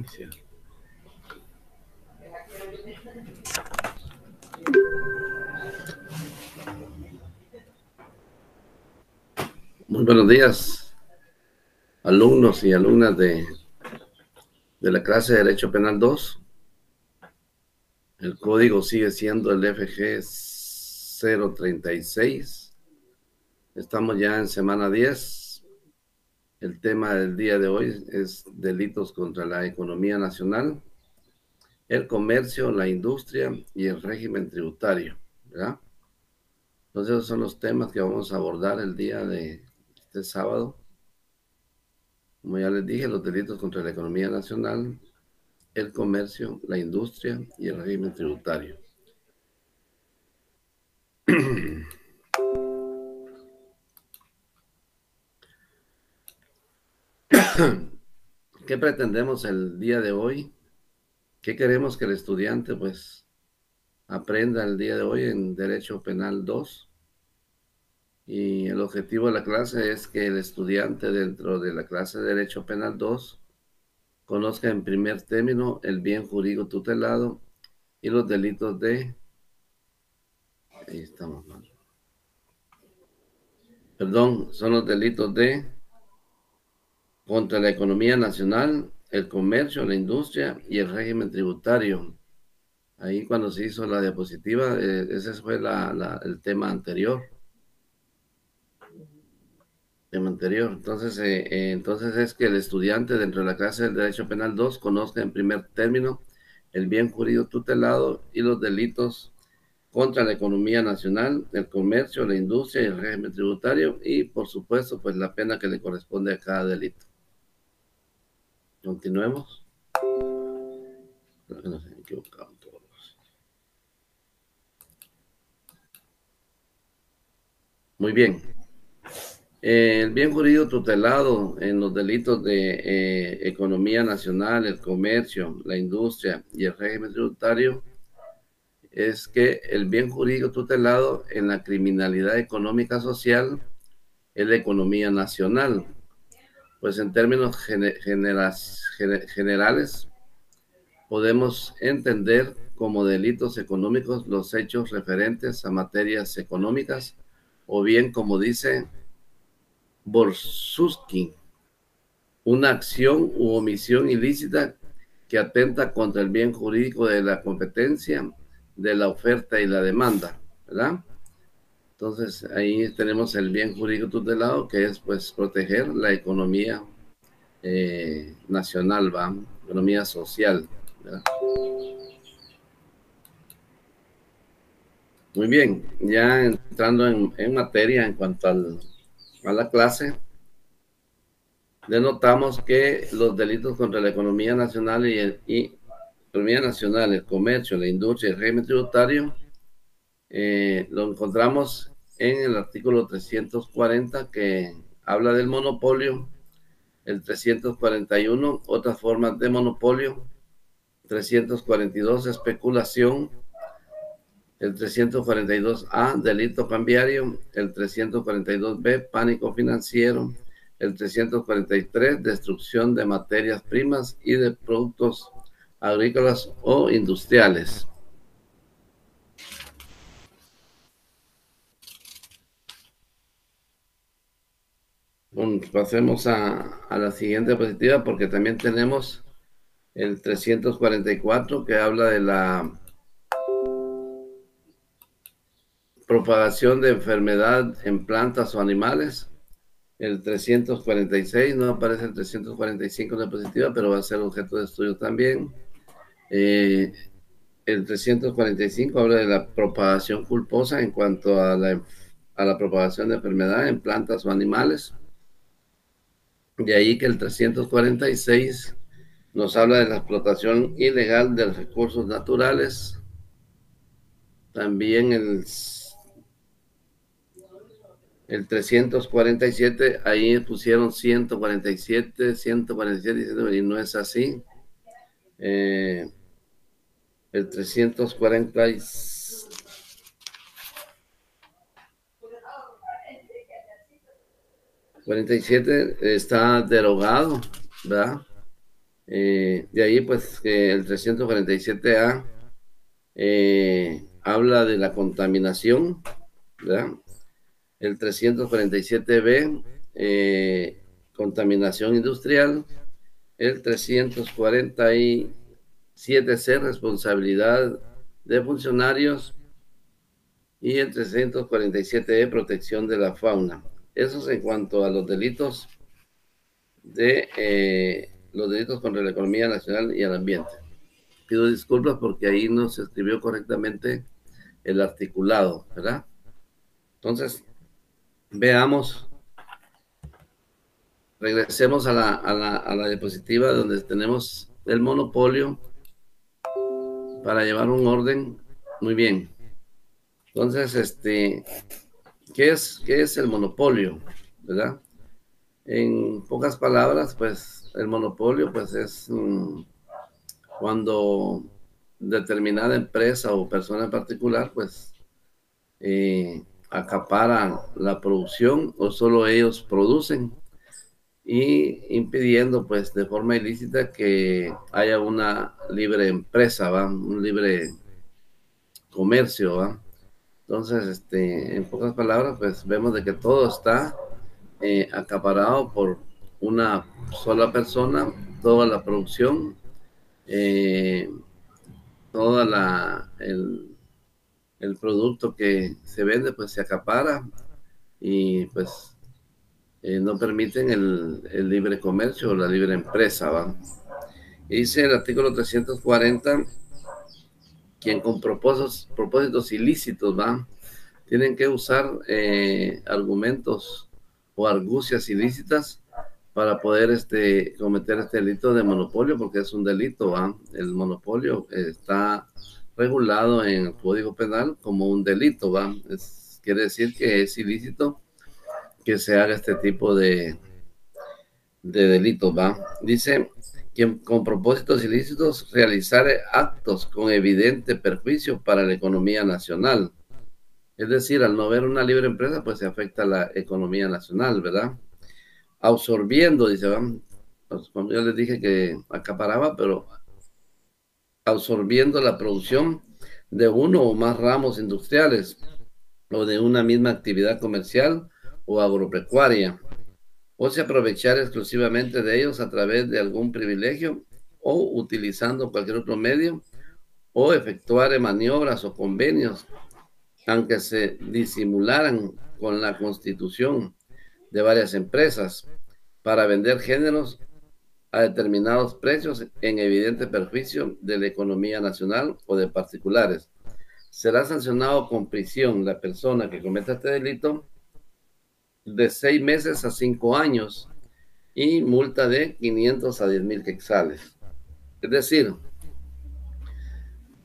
Sí. Muy buenos días, alumnos y alumnas de la clase de Derecho Penal 2. El código sigue siendo el FG 036. Estamos ya en semana 10. El tema del día de hoy es delitos contra la economía nacional, el comercio, la industria y el régimen tributario, ¿verdad? Entonces esos son los temas que vamos a abordar el día de este sábado. Como ya les dije, los delitos contra la economía nacional, el comercio, la industria y el régimen tributario. ¿Qué pretendemos el día de hoy? ¿Qué queremos que el estudiante pues aprenda el día de hoy en Derecho Penal 2? Y el objetivo de la clase es que el estudiante dentro de la clase de Derecho Penal 2 conozca en primer término el bien jurídico tutelado y los delitos de... Ahí estamos mal. Perdón, son los delitos de contra la economía nacional, el comercio, la industria y el régimen tributario. Ahí cuando se hizo la diapositiva, ese fue el tema anterior. Entonces es que el estudiante dentro de la clase del Derecho Penal 2 conozca en primer término el bien jurídico tutelado y los delitos contra la economía nacional, el comercio, la industria y el régimen tributario y, por supuesto, pues la pena que le corresponde a cada delito. Continuemos. Creo que nos han equivocado todos. Muy bien. El bien jurídico tutelado en los delitos de economía nacional, el comercio, la industria y el régimen tributario es que el bien jurídico tutelado en la criminalidad económica social es la economía nacional. Pues en términos generales podemos entender como delitos económicos los hechos referentes a materias económicas o bien, como dice Borsuski, una acción u omisión ilícita que atenta contra el bien jurídico de la competencia, de la oferta y la demanda, ¿verdad? Entonces ahí tenemos el bien jurídico tutelado, que es pues proteger la economía nacional, ¿va? Economía social, ¿verdad? Muy bien, ya entrando en materia en cuanto a la clase, denotamos que los delitos contra la economía nacional y economía nacional, el comercio, la industria y el régimen tributario, lo encontramos en el artículo 340 que habla del monopolio, el 341 otras formas de monopolio, 342 especulación, el 342A delito cambiario, el 342B pánico financiero, el 343 destrucción de materias primas y de productos agrícolas o industriales. Bueno, pasemos a la siguiente diapositiva porque también tenemos el 344 que habla de la propagación de enfermedad en plantas o animales. El 346, no aparece el 345 en la diapositiva, pero va a ser objeto de estudio también. El 345 habla de la propagación culposa en cuanto a la propagación de enfermedad en plantas o animales. De ahí que el 346 nos habla de la explotación ilegal de recursos naturales. También el 347, ahí pusieron 147 y no es así. El 347 está derogado, ¿verdad? De ahí, pues, que el 347A habla de la contaminación, ¿verdad? El 347B, contaminación industrial. El 347C, responsabilidad de funcionarios. Y el 347E, protección de la fauna. Eso es en cuanto a los delitos contra la economía nacional y el ambiente. Pido disculpas porque ahí no se escribió correctamente el articulado, ¿verdad? Entonces, veamos, regresemos a la diapositiva donde tenemos el monopolio para llevar un orden. Muy bien. Entonces, ¿qué es el monopolio? ¿Verdad? En pocas palabras, pues el monopolio pues es cuando determinada empresa o persona en particular pues acaparan la producción o solo ellos producen y impidiendo pues de forma ilícita que haya una libre empresa, ¿va? Un libre comercio, ¿va? Entonces, en pocas palabras, pues vemos de que todo está acaparado por una sola persona, toda la producción, toda el producto que se vende, pues se acapara y pues no permiten el libre comercio o la libre empresa, ¿va? Y dice el artículo 340, quien con propósitos ilícitos, ¿va? Tienen que usar argumentos o argucias ilícitas para poder cometer este delito de monopolio, porque es un delito, ¿va? El monopolio está regulado en el Código Penal como un delito, ¿va? Quiere decir que es ilícito que se haga este tipo de delitos, ¿va? Dice, quien con propósitos ilícitos realizar actos con evidente perjuicio para la economía nacional. Es decir, al no haber una libre empresa, pues se afecta a la economía nacional, ¿verdad? Absorbiendo, dice, pues, como yo les dije que acaparaba, pero absorbiendo la producción de uno o más ramos industriales o de una misma actividad comercial o agropecuaria, o se aprovechar exclusivamente de ellos a través de algún privilegio o utilizando cualquier otro medio o efectuar maniobras o convenios, aunque se disimularan con la constitución de varias empresas para vender géneros a determinados precios en evidente perjuicio de la economía nacional o de particulares. Será sancionado con prisión la persona que cometa este delito de 6 meses a 5 años y multa de 500 a 10,000 quetzales. Es decir,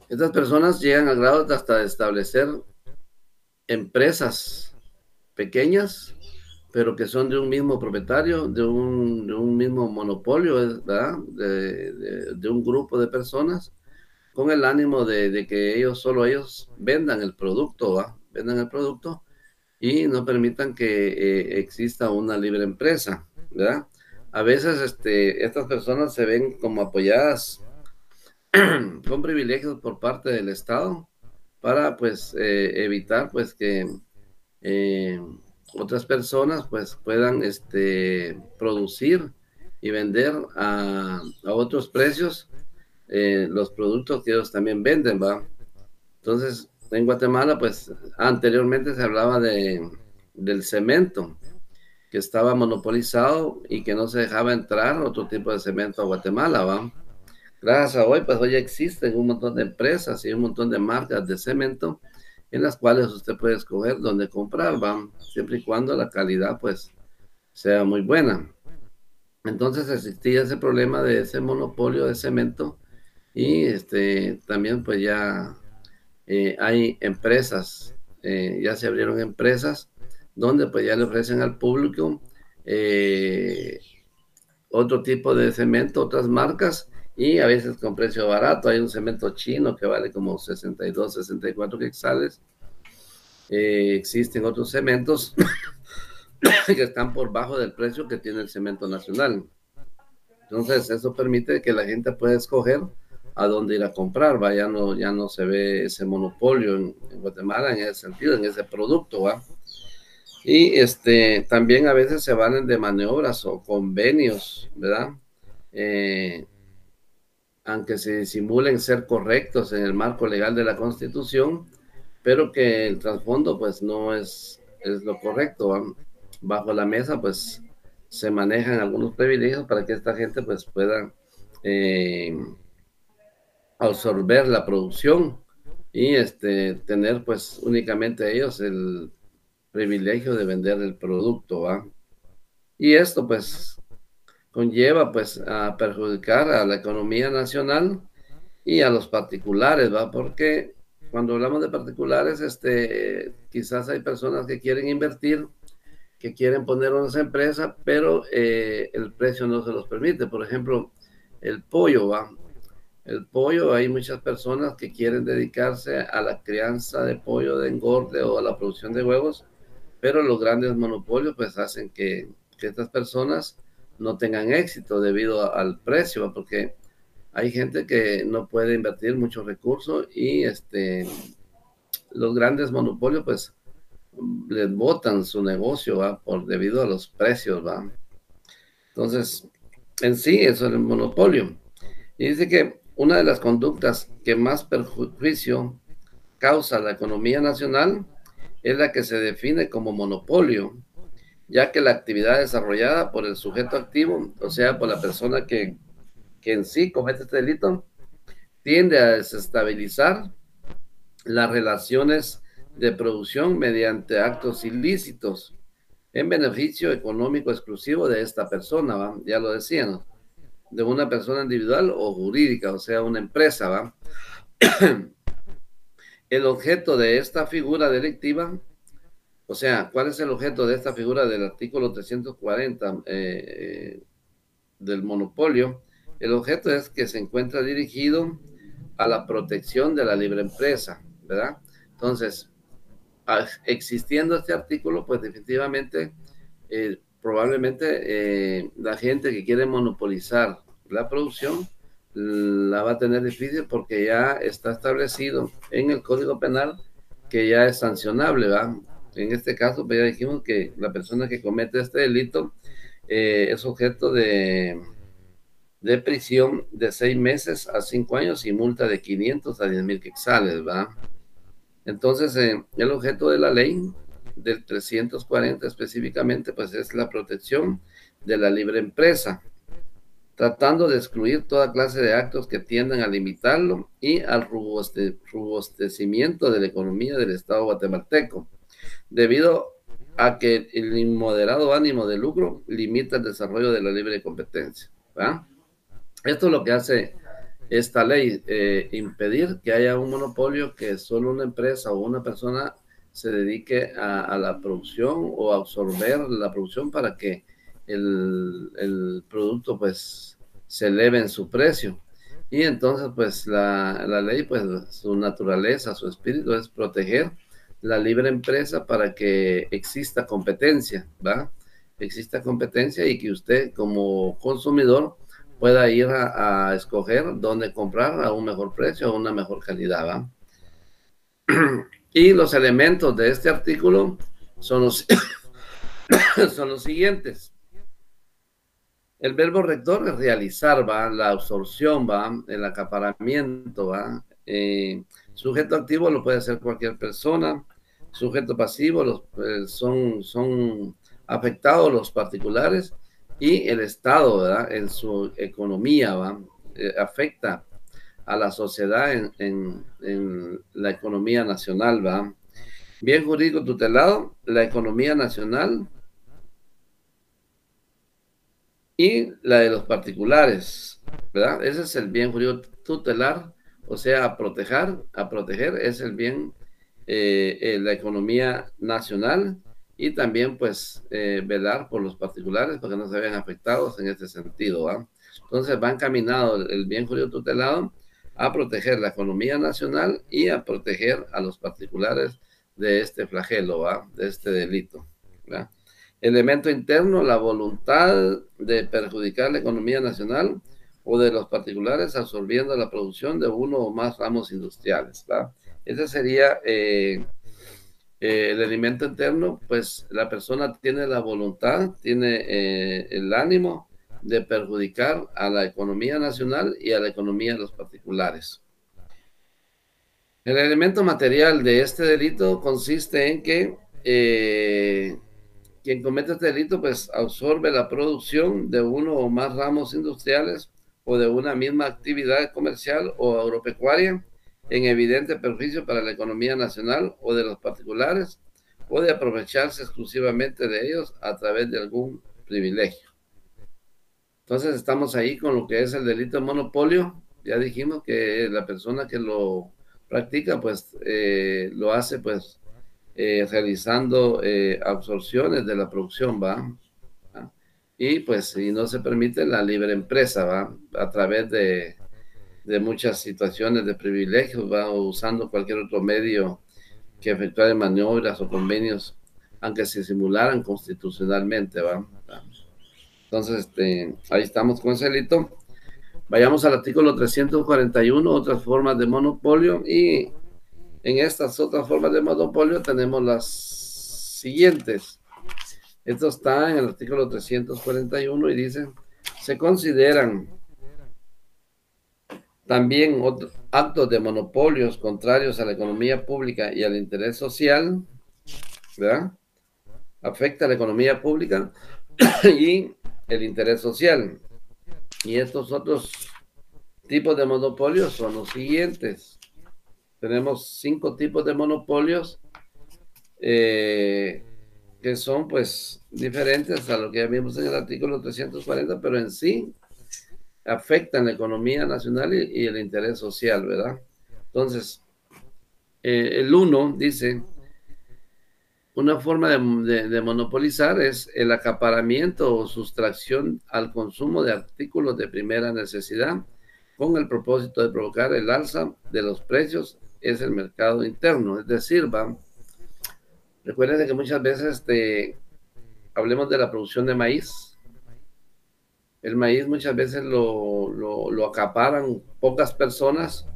estas personas llegan al grado de hasta establecer empresas pequeñas, pero que son de un mismo propietario, de un mismo monopolio, ¿verdad? De un grupo de personas, con el ánimo de que solo ellos vendan el producto, ¿va? Vendan el producto y no permitan que exista una libre empresa, ¿verdad? A veces estas personas se ven como apoyadas con privilegios por parte del Estado para pues evitar pues que eh, otras personas pues puedan producir y vender a otros precios los productos que ellos también venden, ¿va? Entonces, en Guatemala, pues anteriormente se hablaba del cemento, que estaba monopolizado y que no se dejaba entrar otro tipo de cemento a Guatemala, ¿va? Gracias a hoy, pues hoy existen un montón de empresas y un montón de marcas de cemento en las cuales usted puede escoger dónde comprar, ¿va? Siempre y cuando la calidad, pues, sea muy buena. Entonces existía ese problema de ese monopolio de cemento y también, pues, ya hay empresas, ya se abrieron empresas donde, pues, ya le ofrecen al público otro tipo de cemento, otras marcas y a veces con precio barato. Hay un cemento chino que vale como 62, 64 quetzales. Existen otros cementos que están por bajo del precio que tiene el cemento nacional. Entonces, eso permite que la gente pueda escoger a dónde ir a comprar, ¿va? Ya no se ve ese monopolio en Guatemala en ese sentido, en ese producto, ¿va? Y también a veces se valen de maniobras o convenios, ¿verdad? Eh, Aunque se simulen ser correctos en el marco legal de la Constitución, pero que el trasfondo pues no es lo correcto, ¿va? Bajo la mesa pues se manejan algunos privilegios para que esta gente pues pueda eh, absorber la producción y tener pues únicamente ellos el privilegio de vender el producto, ¿va? Y esto pues conlleva pues a perjudicar a la economía nacional y a los particulares, ¿va? Porque cuando hablamos de particulares, quizás hay personas que quieren invertir, que quieren poner una empresa, pero el precio no se los permite. Por ejemplo, el pollo, ¿va? El pollo, hay muchas personas que quieren dedicarse a la crianza de pollo de engorde o a la producción de huevos, pero los grandes monopolios pues hacen que estas personas no tengan éxito debido al precio, ¿va? Porque hay gente que no puede invertir muchos recursos y los grandes monopolios pues les botan su negocio, ¿va? Debido a los precios, ¿va? Entonces, en sí, eso es el monopolio. Y dice que una de las conductas que más perjuicio causa a la economía nacional es la que se define como monopolio, ya que la actividad desarrollada por el sujeto activo, o sea, por la persona que en sí comete este delito, tiende a desestabilizar las relaciones de producción mediante actos ilícitos en beneficio económico exclusivo de esta persona, ¿va? Ya lo decían, de una persona individual o jurídica, o sea, una empresa, ¿va? El objeto de esta figura delictiva, o sea, ¿cuál es el objeto de esta figura del artículo 340 del monopolio? El objeto es que se encuentra dirigido a la protección de la libre empresa, ¿verdad? Entonces, existiendo este artículo, pues definitivamente, probablemente la gente que quiere monopolizar la producción la va a tener difícil porque ya está establecido en el Código Penal que ya es sancionable, ¿va? En este caso, pues ya dijimos que la persona que comete este delito es objeto de prisión de 6 meses a 5 años y multa de 500 a 10,000 quetzales, ¿va? Entonces, el objeto de la ley del 340 específicamente, pues es la protección de la libre empresa, tratando de excluir toda clase de actos que tiendan a limitarlo y al robustecimiento de la economía del Estado guatemalteco, debido a que el inmoderado ánimo de lucro limita el desarrollo de la libre competencia, ¿va? Esto es lo que hace esta ley, impedir que haya un monopolio, que solo una empresa o una persona se dedique a la producción o a absorber la producción para que el producto pues se eleve en su precio. Y entonces pues la ley, pues su naturaleza, su espíritu es proteger la libre empresa para que exista competencia, ¿va? Exista competencia y que usted como consumidor pueda ir a escoger dónde comprar a un mejor precio, a una mejor calidad, ¿va? Y los elementos de este artículo son los, son los siguientes. El verbo rector es realizar, ¿va? La absorción, ¿va? El acaparamiento, ¿va? Sujeto activo lo puede hacer cualquier persona. Sujeto pasivo son afectados los particulares y el Estado, ¿verdad? En su economía, ¿va? Afecta a la sociedad en la economía nacional, ¿va? Bien jurídico tutelado, la economía nacional y la de los particulares, ¿verdad? Ese es el bien jurídico tutelar, o sea, a proteger es el bien, la economía nacional y también, pues, velar por los particulares para que no se vean afectados en este sentido, ¿va? Entonces va encaminado el bien jurídico tutelado a proteger la economía nacional y a proteger a los particulares de este flagelo, ¿va? De este delito, ¿va? Elemento interno, la voluntad de perjudicar la economía nacional o de los particulares absorbiendo la producción de uno o más ramos industriales, ¿va? Ese sería el elemento interno, pues la persona tiene la voluntad, tiene el ánimo de perjudicar a la economía nacional y a la economía de los particulares. El elemento material de este delito consiste en que quien comete este delito pues absorbe la producción de uno o más ramos industriales o de una misma actividad comercial o agropecuaria en evidente perjuicio para la economía nacional o de los particulares, o de aprovecharse exclusivamente de ellos a través de algún privilegio. Entonces estamos ahí con lo que es el delito de monopolio. Ya dijimos que la persona que lo practica pues lo hace pues realizando absorciones de la producción, ¿va? Y pues si no se permite la libre empresa, ¿va? A través de muchas situaciones de privilegios, va, o usando cualquier otro medio que efectuar maniobras o convenios, aunque se simularan constitucionalmente, va. Entonces, ahí estamos con ese delito. Vayamos al artículo 341, otras formas de monopolio, y en estas otras formas de monopolio tenemos las siguientes. Esto está en el artículo 341 y dice, se consideran también otros actos de monopolios contrarios a la economía pública y al interés social, ¿verdad? Afecta a la economía pública y el interés social. Y estos otros tipos de monopolios son los siguientes. Tenemos 5 tipos de monopolios que son pues diferentes a lo que ya vimos en el artículo 340, pero en sí afectan la economía nacional y el interés social, ¿verdad? Entonces, el 1 dice, una forma de monopolizar es el acaparamiento o sustracción al consumo de artículos de primera necesidad con el propósito de provocar el alza de los precios, es el mercado interno. Es decir, ¿va? Recuerden que muchas veces hablemos de la producción de maíz. El maíz muchas veces lo acaparan pocas personas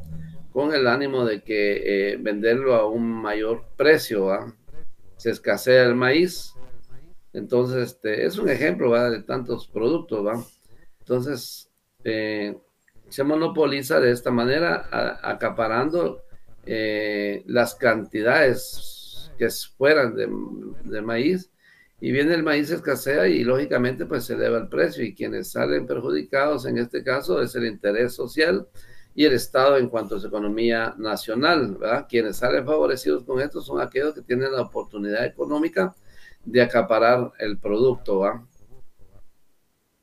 con el ánimo de que venderlo a un mayor precio, ¿va? Se escasea el maíz. Entonces, es un ejemplo, ¿va? De tantos productos, ¿va? Entonces, se monopoliza de esta manera, acaparando las cantidades que fueran de maíz, y viene el maíz, escasea y lógicamente pues se eleva el precio, y quienes salen perjudicados en este caso es el interés social y el Estado en cuanto a su economía nacional, ¿verdad? Quienes salen favorecidos con esto son aquellos que tienen la oportunidad económica de acaparar el producto, ¿va?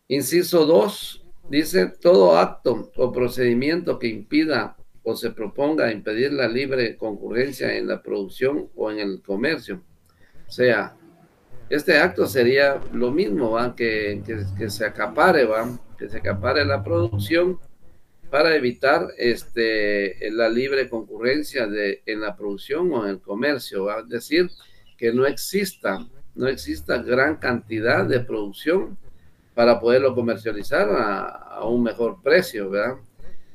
Inciso 2 dice, todo acto o procedimiento que impida o se proponga impedir la libre concurrencia en la producción o en el comercio. O sea, este acto sería lo mismo, ¿va? Que se acapare, ¿va? Que se acapare la producción para evitar la libre concurrencia en la producción o en el comercio, ¿va? Es decir, que no exista gran cantidad de producción para poderlo comercializar a un mejor precio, ¿verdad?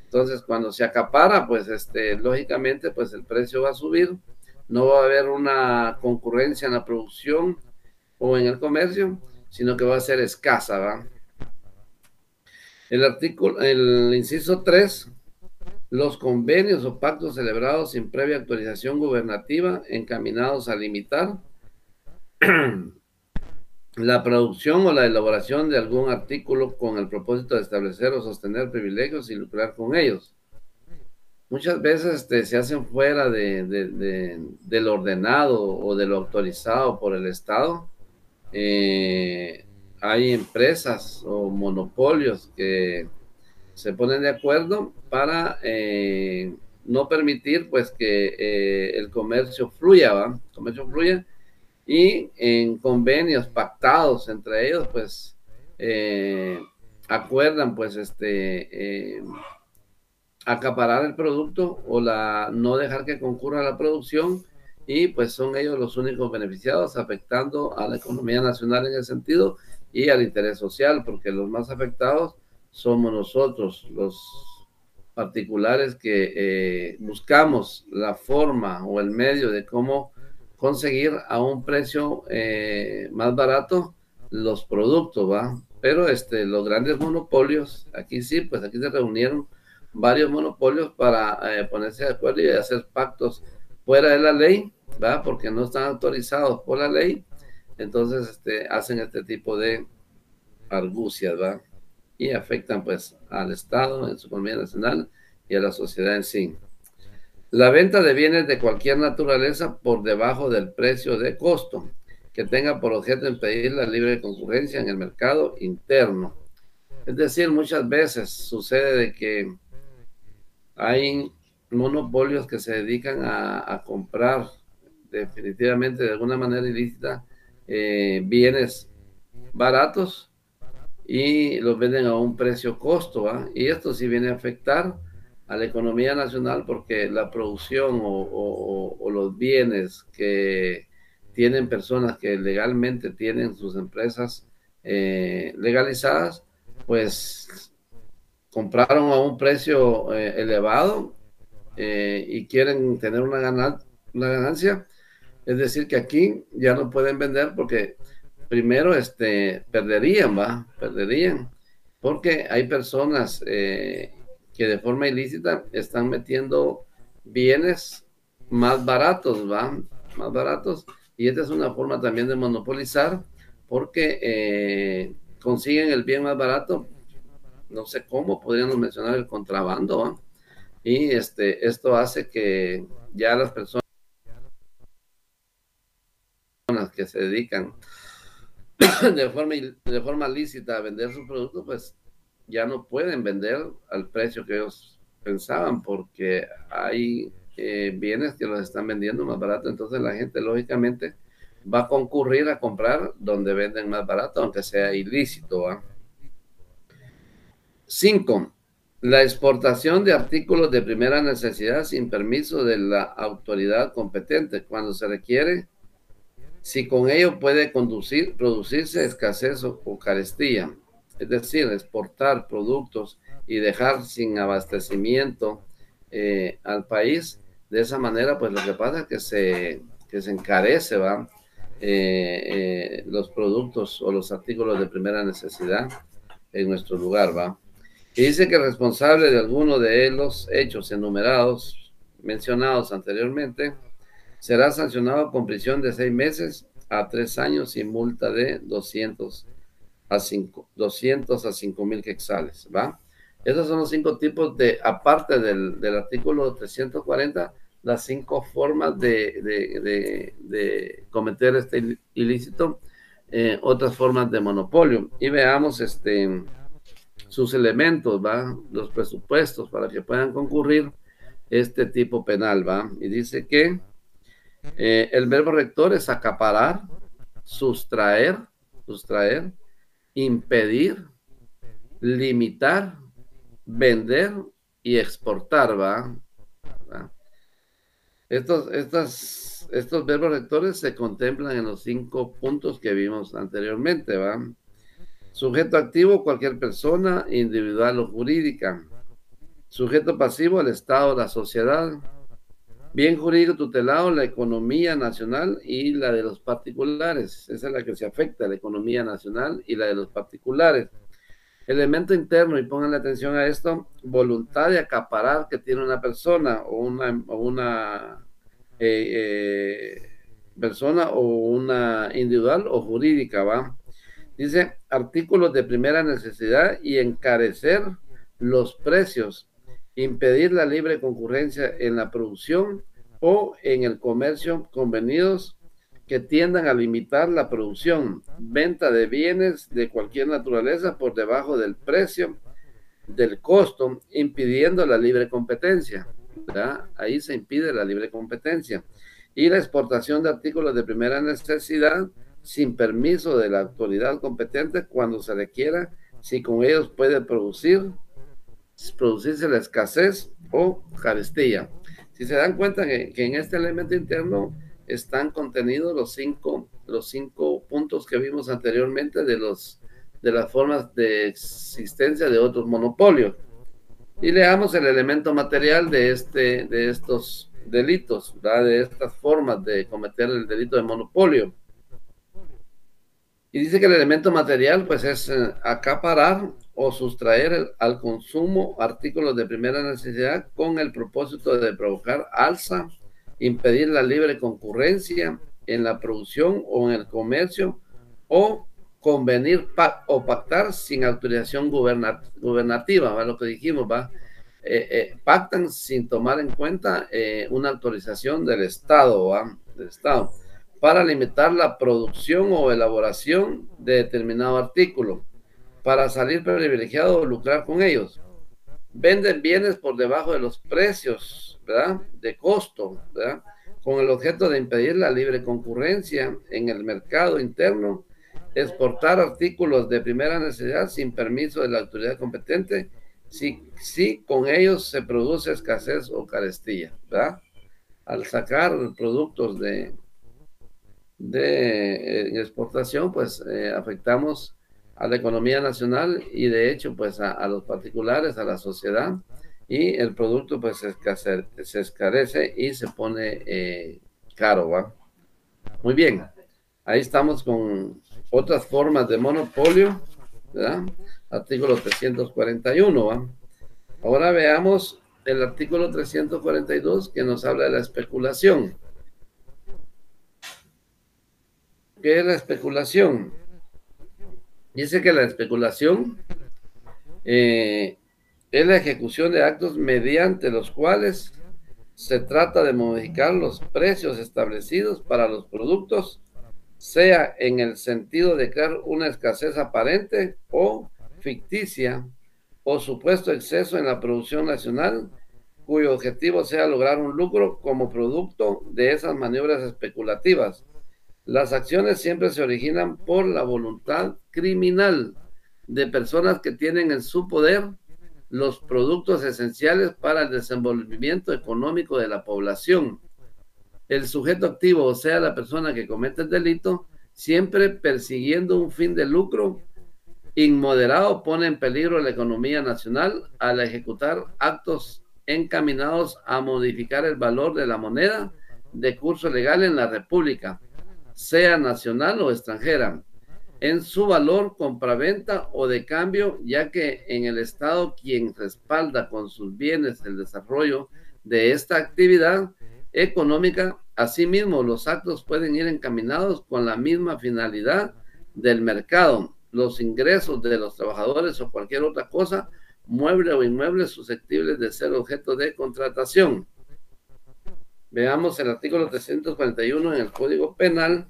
Entonces, cuando se acapara, pues lógicamente, pues el precio va a subir, no va a haber una concurrencia en la producción o en el comercio, sino que va a ser escasa, ¿va? El inciso 3, los convenios o pactos celebrados sin previa autorización gubernativa encaminados a limitar la producción o la elaboración de algún artículo con el propósito de establecer o sostener privilegios y lucrar con ellos. Muchas veces se hacen fuera del ordenado o de lo autorizado por el Estado. Hay empresas o monopolios que se ponen de acuerdo para no permitir pues que el comercio fluya, ¿va? El comercio fluya, y en convenios pactados entre ellos pues acuerdan pues acaparar el producto o no dejar que concurra la producción, y pues son ellos los únicos beneficiados, afectando a la economía nacional en ese sentido y al interés social, porque los más afectados somos nosotros, los particulares que buscamos la forma o el medio de cómo conseguir a un precio más barato los productos, ¿va? Pero los grandes monopolios, aquí sí, pues aquí se reunieron varios monopolios para ponerse de acuerdo y hacer pactos fuera de la ley, ¿va? Porque no están autorizados por la ley, entonces hacen este tipo de argucias, ¿va? Y afectan pues al Estado en su economía nacional y a la sociedad en sí. La venta de bienes de cualquier naturaleza por debajo del precio de costo, que tenga por objeto impedir la libre concurrencia en el mercado interno. Es decir, muchas veces sucede de que hay monopolios que se dedican a comprar definitivamente de alguna manera ilícita bienes baratos y los venden a un precio costo, ¿va? Y esto sí viene a afectar a la economía nacional, porque la producción o los bienes que tienen personas que legalmente tienen sus empresas legalizadas, pues compraron a un precio elevado y quieren tener una ganancia. Es decir, que aquí ya no pueden vender porque primero perderían, porque hay personas que de forma ilícita están metiendo bienes más baratos, más baratos, y esta es una forma también de monopolizar, porque consiguen el bien más barato, no sé cómo, podríamos mencionar el contrabando, ¿va? Y esto hace que ya las personas que se dedican de forma lícita a vender sus productos, pues ya no pueden vender al precio que ellos pensaban, porque hay bienes que los están vendiendo más barato, entonces la gente lógicamente va a concurrir a comprar donde venden más barato, aunque sea ilícito, ¿va? 5. La exportación de artículos de primera necesidad sin permiso de la autoridad competente, cuando se requiere, si con ello puede producirse escasez o carestía. Es decir, exportar productos y dejar sin abastecimiento al país. De esa manera, pues lo que pasa es que se encarece, ¿va? Los productos o los artículos de primera necesidad en nuestro lugar, ¿va? Y dice que el responsable de alguno de los hechos enumerados, mencionados anteriormente, será sancionado con prisión de 6 meses a 3 años y multa de 200 a 5.000 quetzales, ¿va? Esos son los 5 tipos de, aparte del artículo 340, las 5 formas de cometer este ilícito, otras formas de monopolio. Y veamos sus elementos, ¿va? Los presupuestos para que puedan concurrir este tipo penal, ¿va? Y dice que el verbo rector es acaparar, sustraer, impedir, limitar, vender y exportar, ¿va? Estos verbos rectores se contemplan en los 5 puntos que vimos anteriormente, ¿va? Sujeto activo, cualquier persona, individual o jurídica. Sujeto pasivo, el Estado, la sociedad. Bien jurídico tutelado, la economía nacional y la de los particulares. Esa es la que se afecta, la economía nacional y la de los particulares. Elemento interno, y pongan atención a esto, voluntad de acaparar que tiene una persona o una persona o una individual o jurídica, ¿va? Dice, artículos de primera necesidad y encarecer los precios, impedir la libre concurrencia en la producción o en el comercio convenidos que tiendan a limitar la producción, venta de bienes de cualquier naturaleza por debajo del precio del costo, impidiendo la libre competencia, ¿verdad? Ahí se impide la libre competencia. Y la exportación de artículos de primera necesidad sin permiso de la autoridad competente cuando se requiera si con ellos puede producirse la escasez o carestía. Si se dan cuenta que en este elemento interno están contenidos los cinco puntos que vimos anteriormente de las formas de existencia de otros monopolios. Y leamos el elemento material de estos delitos, ¿verdad? De estas formas de cometer el delito de monopolio. Y dice que el elemento material pues es acaparar o sustraer al consumo artículos de primera necesidad con el propósito de provocar alza, impedir la libre concurrencia en la producción o en el comercio, o convenir o pactar sin autorización gubernativa, ¿va? Lo que dijimos, ¿va? Pactan sin tomar en cuenta una autorización del Estado, ¿va? Del Estado, para limitar la producción o elaboración de determinado artículo, para salir privilegiado o lucrar con ellos. Venden bienes por debajo de los precios, ¿verdad? De costo, ¿verdad? Con el objeto de impedir la libre concurrencia en el mercado interno, exportar artículos de primera necesidad sin permiso de la autoridad competente, si con ellos se produce escasez o carestía, ¿verdad? Al sacar productos de exportación, pues afectamos a la economía nacional y de hecho pues a los particulares, a la sociedad, y el producto pues se escarece y se pone caro, ¿va? Muy bien, ahí estamos con otras formas de monopolio, ¿verdad? Artículo 341, ¿va? Ahora veamos el artículo 342 que nos habla de la especulación. ¿Qué es la especulación? Dice que la especulación es la ejecución de actos mediante los cuales se trata de modificar los precios establecidos para los productos, sea en el sentido de crear una escasez aparente o ficticia o supuesto exceso en la producción nacional, cuyo objetivo sea lograr un lucro como producto de esas maniobras especulativas. Las acciones siempre se originan por la voluntad criminal de personas que tienen en su poder los productos esenciales para el desenvolvimiento económico de la población. El sujeto activo, o sea, la persona que comete el delito, siempre persiguiendo un fin de lucro inmoderado, pone en peligro la economía nacional al ejecutar actos encaminados a modificar el valor de la moneda de curso legal en la República, sea nacional o extranjera, en su valor compraventa o de cambio, ya que en el Estado quien respalda con sus bienes el desarrollo de esta actividad económica. Asimismo, los actos pueden ir encaminados con la misma finalidad del mercado, los ingresos de los trabajadores o cualquier otra cosa, mueble o inmueble, susceptibles de ser objeto de contratación. Veamos el artículo 341 en el Código Penal,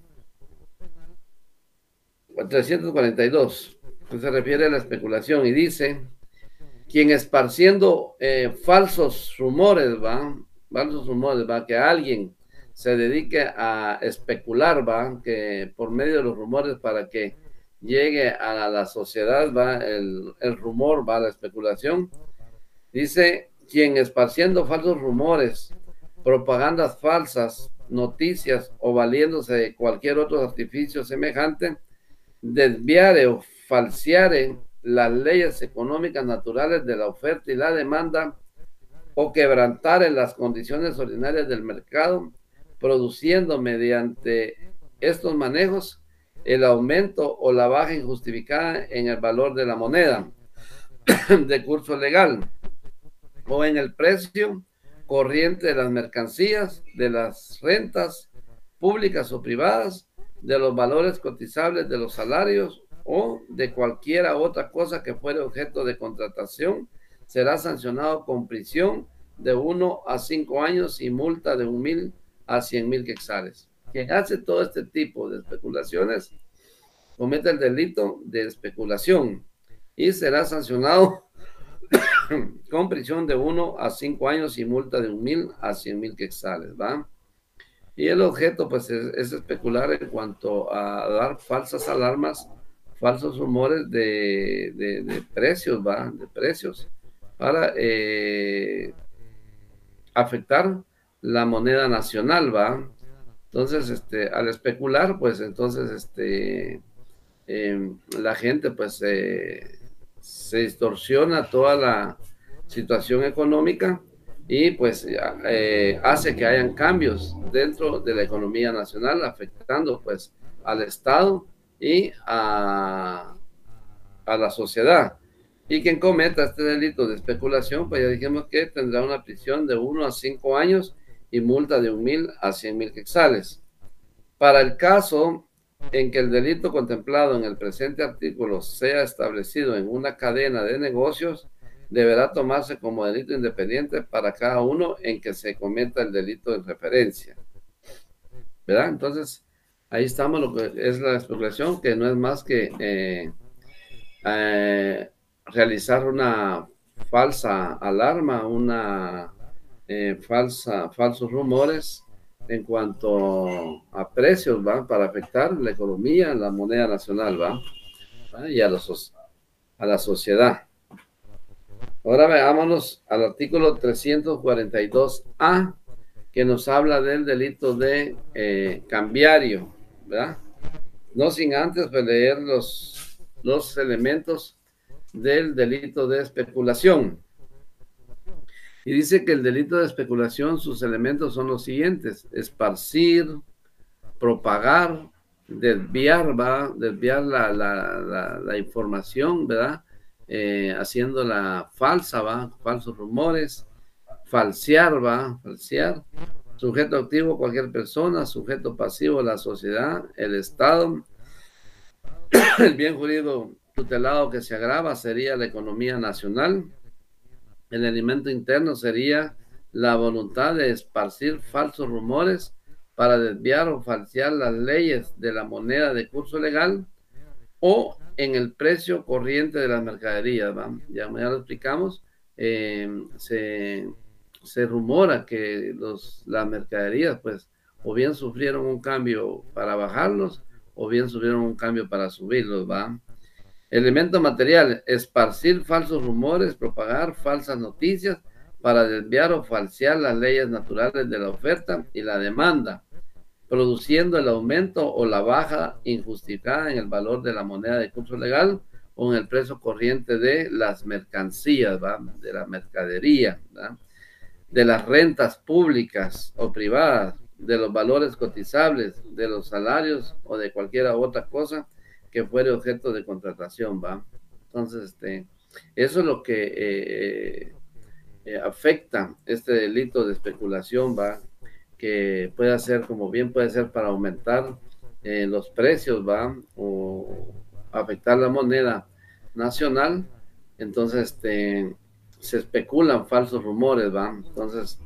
342, que se refiere a la especulación, y dice: quien esparciendo falsos rumores, va, que alguien se dedique a especular, va, que por medio de los rumores para que llegue a la sociedad, va, el rumor, va, la especulación. Dice: quien esparciendo falsos rumores, propagandas falsas, noticias o valiéndose de cualquier otro artificio semejante, desviare o falseare las leyes económicas naturales de la oferta y la demanda, o quebrantare las condiciones ordinarias del mercado, produciendo mediante estos manejos el aumento o la baja injustificada en el valor de la moneda de curso legal o en el precio corriente de las mercancías, de las rentas públicas o privadas, de los valores cotizables de los salarios o de cualquiera otra cosa que fuere objeto de contratación, será sancionado con prisión de 1 a 5 años y multa de 1,000 a 100,000 quetzales. Quien hace todo este tipo de especulaciones comete el delito de especulación y será sancionado con prisión de 1 a 5 años y multa de 1,000 a 100,000 quetzales, ¿va? Y el objeto pues es especular en cuanto a dar falsas alarmas, falsos rumores de precios, ¿va? De precios para afectar la moneda nacional, ¿va? Entonces, al especular, pues entonces, la gente, pues, se distorsiona toda la situación económica y, pues, hace que hayan cambios dentro de la economía nacional, afectando, pues, al Estado y a la sociedad. Y quien cometa este delito de especulación, pues ya dijimos que tendrá una prisión de 1 a 5 años y multa de 1,000 a 100,000 quetzales. Para el caso en que el delito contemplado en el presente artículo sea establecido en una cadena de negocios, deberá tomarse como delito independiente para cada uno en que se cometa el delito en referencia. ¿Verdad? Entonces, ahí estamos lo que es la especulación, que no es más que realizar una falsa alarma, falsos rumores en cuanto a precios, ¿va? Para afectar la economía, la moneda nacional, ¿va? Y a la sociedad. Ahora veámonos al artículo 342A, que nos habla del delito de cambiario, ¿verdad? No sin antes leer los elementos del delito de especulación. Y dice que el delito de especulación, sus elementos son los siguientes: esparcir, propagar, desviar, ¿va? Desviar la información, ¿verdad? Haciéndola falsa, ¿va? Falsos rumores, falsear, ¿va? Falsear. Sujeto activo, cualquier persona; sujeto pasivo, la sociedad, el Estado. El bien jurídico tutelado que se agrava sería la economía nacional. El elemento interno sería la voluntad de esparcir falsos rumores para desviar o falsear las leyes de la moneda de curso legal o en el precio corriente de las mercaderías, ¿va? Ya lo explicamos. Se rumora que las mercaderías, pues, o bien sufrieron un cambio para bajarlos, o bien sufrieron un cambio para subirlos, ¿va? Elemento material: esparcir falsos rumores, propagar falsas noticias para desviar o falsear las leyes naturales de la oferta y la demanda, produciendo el aumento o la baja injustificada en el valor de la moneda de curso legal o en el precio corriente de las mercancías, ¿va? De la mercadería, ¿va? De las rentas públicas o privadas, de los valores cotizables, de los salarios o de cualquier otra cosa que fuere objeto de contratación, ¿va? Entonces, eso es lo que afecta este delito de especulación, ¿va? Que puede ser, como bien puede ser para aumentar los precios, ¿va? O afectar la moneda nacional. Entonces, se especulan falsos rumores, ¿va? Entonces,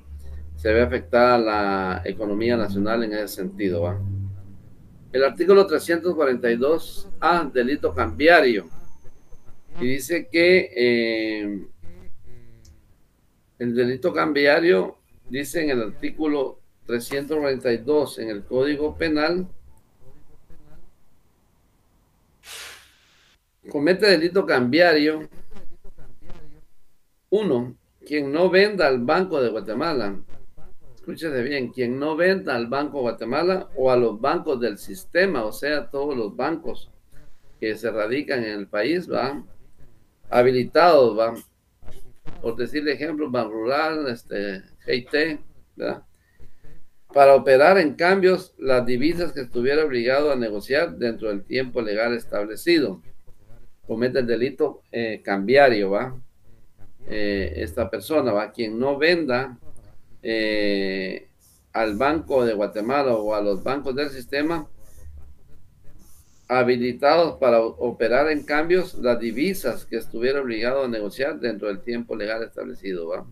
se ve afectada la economía nacional en ese sentido, ¿va? El artículo 342A, delito cambiario, y dice que el delito cambiario, dice en el artículo 342 en el Código Penal, comete delito cambiario: 1. Quien no venda al Banco de Guatemala. Escúchese bien: quien no venda al Banco de Guatemala o a los bancos del sistema, o sea, todos los bancos que se radican en el país, ¿va? Habilitados, ¿va? Por decirle ejemplo, Banrural, GT, ¿verdad? Para operar en cambios las divisas que estuviera obligado a negociar dentro del tiempo legal establecido. Comete el delito cambiario, ¿va? Esta persona, ¿va? Quien no venda al Banco de Guatemala o a los bancos del sistema habilitados para operar en cambios las divisas que estuviera obligado a negociar dentro del tiempo legal establecido, ¿va?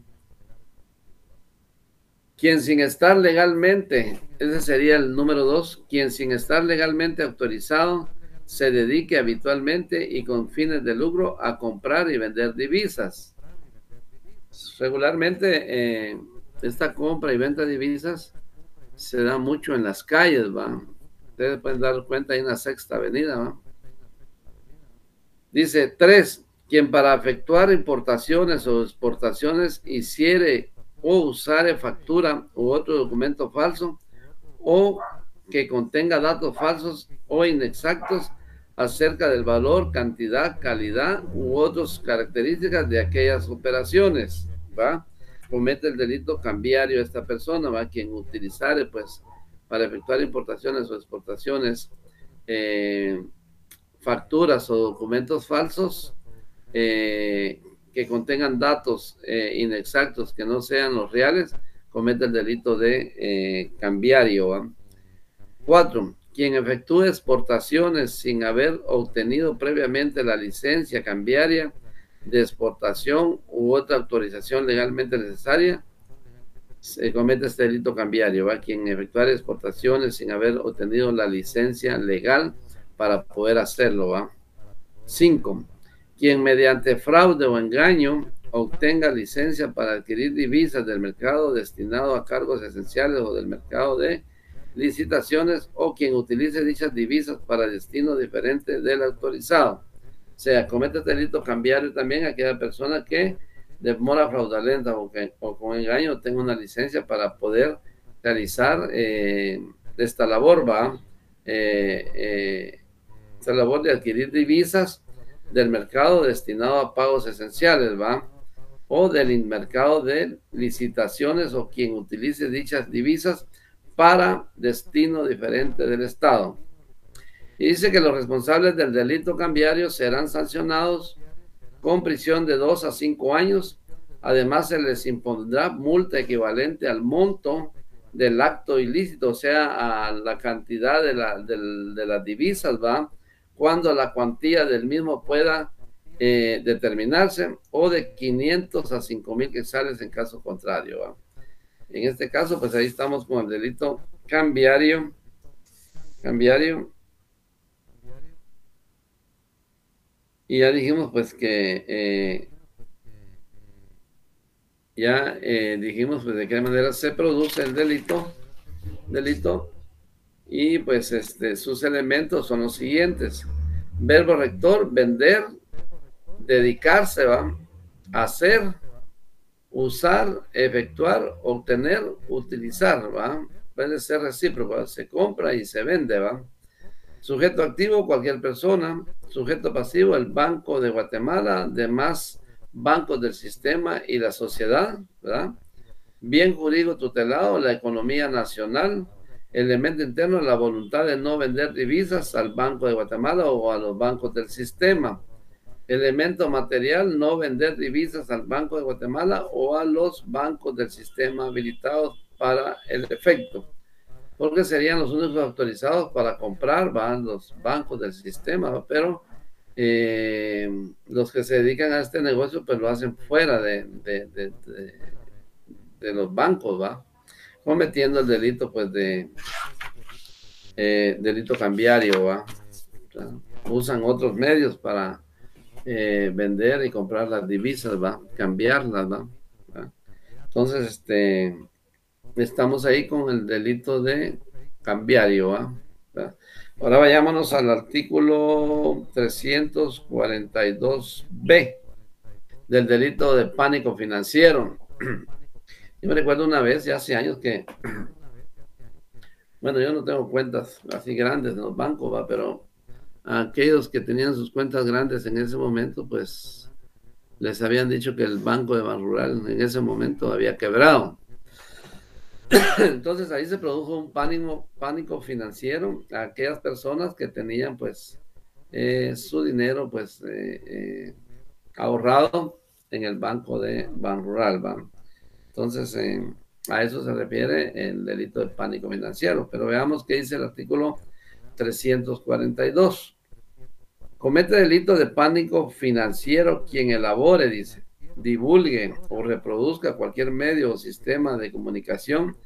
Quien sin estar legalmente, ese sería el número 2, quien sin estar legalmente autorizado se dedique habitualmente y con fines de lucro a comprar y vender divisas. Regularmente esta compra y venta de divisas se da mucho en las calles, ¿va? Ustedes pueden dar cuenta ahí en la Sexta Avenida, ¿va? Dice 3, quien para efectuar importaciones o exportaciones hiciere o usare factura u otro documento falso o que contenga datos falsos o inexactos acerca del valor, cantidad, calidad u otras características de aquellas operaciones, ¿va? Comete el delito cambiario esta persona, ¿va? Quien utilizare, pues, para efectuar importaciones o exportaciones, facturas o documentos falsos que contengan datos inexactos que no sean los reales, comete el delito de cambiario, ¿va? 4. Quien efectúe exportaciones sin haber obtenido previamente la licencia cambiaria de exportación u otra autorización legalmente necesaria, se comete este delito cambiario, ¿va? Quien efectuar exportaciones sin haber obtenido la licencia legal para poder hacerlo, ¿va? 5. Quien mediante fraude o engaño obtenga licencia para adquirir divisas del mercado destinado a cargos esenciales o del mercado de licitaciones o quien utilice dichas divisas para destino diferente del autorizado. O sea, comete este delito cambiario también aquella persona que de mora fraudulenta o con engaño tenga una licencia para poder realizar esta labor, ¿va? Esta labor de adquirir divisas del mercado destinado a pagos esenciales, ¿va? O del mercado de licitaciones o quien utilice dichas divisas para destino diferente del Estado. Y dice que los responsables del delito cambiario serán sancionados con prisión de 2 a 5 años. Además, se les impondrá multa equivalente al monto del acto ilícito, o sea, a la cantidad de las divisas, ¿va? Cuando la cuantía del mismo pueda determinarse, o de 500 a 5,000 quetzales en caso contrario, ¿va? En este caso, pues ahí estamos con el delito cambiario. Y ya dijimos, pues, que dijimos, pues, de qué manera se produce el delito. Y, pues, sus elementos son los siguientes. Verbo rector, vender, dedicarse, ¿va? Hacer, usar, efectuar, obtener, utilizar, ¿va? Puede ser recíproco, ¿va? Se compra y se vende, ¿va? Sujeto activo, cualquier persona. Sujeto pasivo, el Banco de Guatemala, demás bancos del sistema y la sociedad, ¿verdad? Bien jurídico tutelado, la economía nacional. Elemento interno, la voluntad de no vender divisas al Banco de Guatemala o a los bancos del sistema. Elemento material, no vender divisas al Banco de Guatemala o a los bancos del sistema habilitados para el efecto, porque serían los únicos autorizados para comprar, van los bancos del sistema, ¿va? Pero los que se dedican a este negocio pues lo hacen fuera de los bancos, ¿va? Cometiendo el delito pues de delito cambiario, ¿va? O sea, usan otros medios para vender y comprar las divisas, ¿va? Cambiarlas, ¿va? Entonces, estamos ahí con el delito de cambiario, ¿va? Ahora vayámonos al artículo 342B del delito de pánico financiero. Yo me recuerdo una vez, ya hace años, que, bueno, yo no tengo cuentas así grandes en los bancos, ¿va? Pero a aquellos que tenían sus cuentas grandes en ese momento, pues les habían dicho que el Banco de Banrural en ese momento había quebrado. Entonces ahí se produjo un pánico financiero a aquellas personas que tenían pues su dinero pues ahorrado en el Banco de Banrural, ¿va? Entonces a eso se refiere el delito de pánico financiero. Pero veamos qué dice el artículo 342. Comete delito de pánico financiero quien elabore, dice, divulgue o reproduzca cualquier medio o sistema de comunicación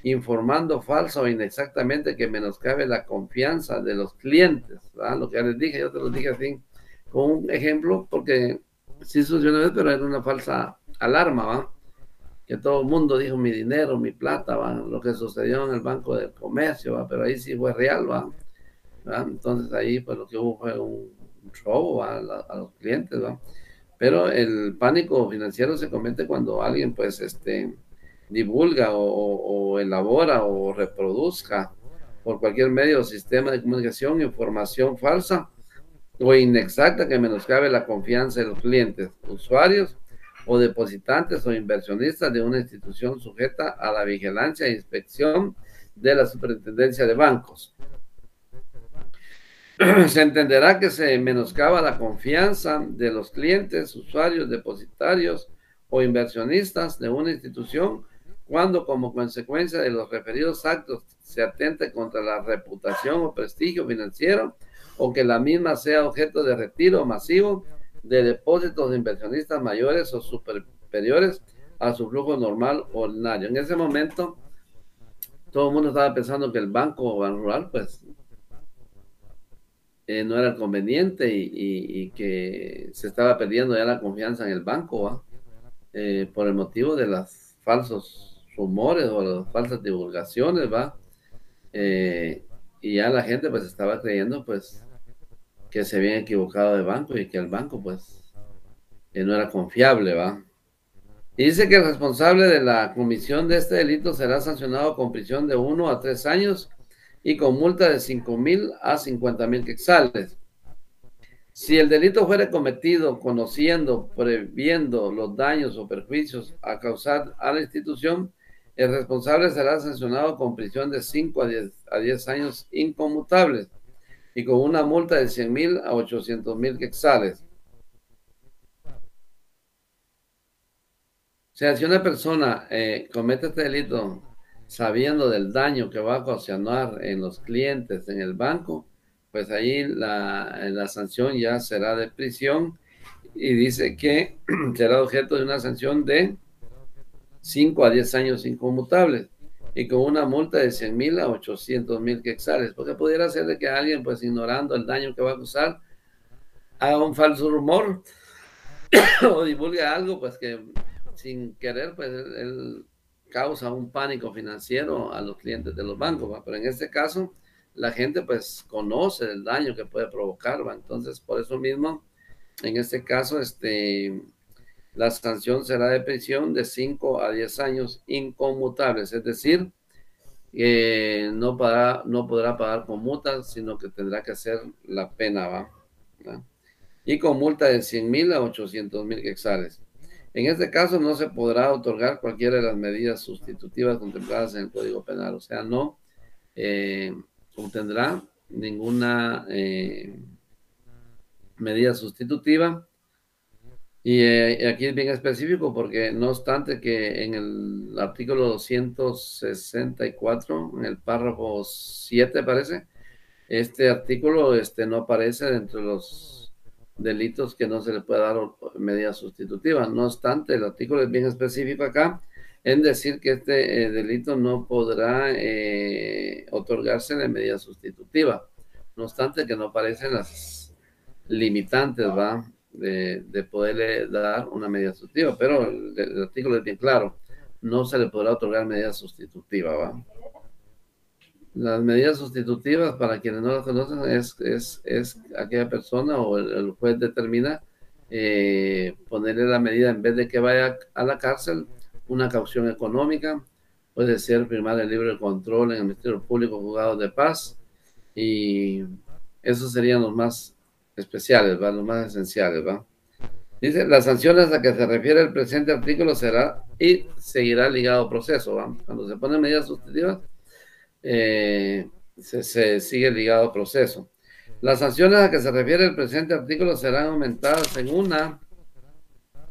informando falso o inexactamente que menoscabe la confianza de los clientes, ¿verdad? Lo que ya les dije, yo te lo dije así con un ejemplo, porque sí sucedió una vez, pero era una falsa alarma, ¿va? Que todo el mundo dijo mi dinero, mi plata, ¿va? Lo que sucedió en el Banco del Comercio, ¿va? Pero ahí sí fue real, ¿va? Entonces ahí pues lo que hubo fue robo, ¿va? A los clientes, ¿va? Pero el pánico financiero se comete cuando alguien, pues, divulga o elabora o reproduzca por cualquier medio o sistema de comunicación información falsa o inexacta que menoscabe la confianza de los clientes, usuarios o depositantes o inversionistas de una institución sujeta a la vigilancia e inspección de la Superintendencia de Bancos. Se entenderá que se menoscaba la confianza de los clientes, usuarios, depositarios o inversionistas de una institución cuando como consecuencia de los referidos actos se atente contra la reputación o prestigio financiero o que la misma sea objeto de retiro masivo de depósitos de inversionistas mayores o superiores a su flujo normal ordinario. En ese momento, todo el mundo estaba pensando que el Banco Rural, pues, no era conveniente y que se estaba perdiendo ya la confianza en el banco, ¿va? Por el motivo de los falsos rumores o las falsas divulgaciones, ¿va? Y ya la gente pues estaba creyendo pues que se habían equivocado de banco y que el banco pues no era confiable, ¿va? Y dice que el responsable de la comisión de este delito será sancionado con prisión de 1 a 3 años y con multa de 5,000 a 50,000 quetzales. Si el delito fuera cometido conociendo, previendo los daños o perjuicios a causar a la institución, el responsable será sancionado con prisión de 5 a 10 años inconmutables y con una multa de 100,000 a 800,000 quetzales. O sea, si una persona comete este delito sabiendo del daño que va a ocasionar en los clientes, en el banco, pues ahí la sanción ya será de prisión y dice que será objeto de una sanción de 5 a 10 años inconmutables y con una multa de 100,000 a 800,000 quetzales, porque pudiera ser de que alguien, pues ignorando el daño que va a causar, haga un falso rumor o divulgue algo, pues que sin querer, pues él causa un pánico financiero a los clientes de los bancos, ¿va? Pero en este caso, la gente pues conoce el daño que puede provocar, ¿va? Entonces, por eso mismo, en este caso, la sanción será de prisión de 5 a 10 años inconmutables, es decir, no podrá pagar con multas, sino que tendrá que hacer la pena, ¿va? Y con multa de 100,000 a 800,000 quetzales. En este caso no se podrá otorgar cualquiera de las medidas sustitutivas contempladas en el Código Penal, o sea, no obtendrá ninguna medida sustitutiva. Y aquí es bien específico porque no obstante que en el artículo 264, en el párrafo 7 parece, este artículo no aparece dentro de los delitos que no se le puede dar medida sustitutiva. No obstante, el artículo es bien específico acá en decir que este delito no podrá otorgarse de medida sustitutiva. No obstante que no aparecen las limitantes, ¿va? De poderle dar una medida sustitutiva, pero el artículo es bien claro, no se le podrá otorgar medida sustitutiva, ¿va? Las medidas sustitutivas, para quienes no las conocen, es aquella persona o el juez determina ponerle la medida en vez de que vaya a la cárcel, una caución económica, puede ser firmar el libro de control en el Ministerio Público Juzgados de Paz, y esos serían los más especiales, ¿va? Los más esenciales, ¿va? Dice, las sanciones a que se refiere el presente artículo será y seguirá ligado a proceso, ¿va? Cuando se ponen medidas sustitutivas, se sigue ligado al proceso. Las sanciones a que se refiere el presente artículo serán aumentadas en una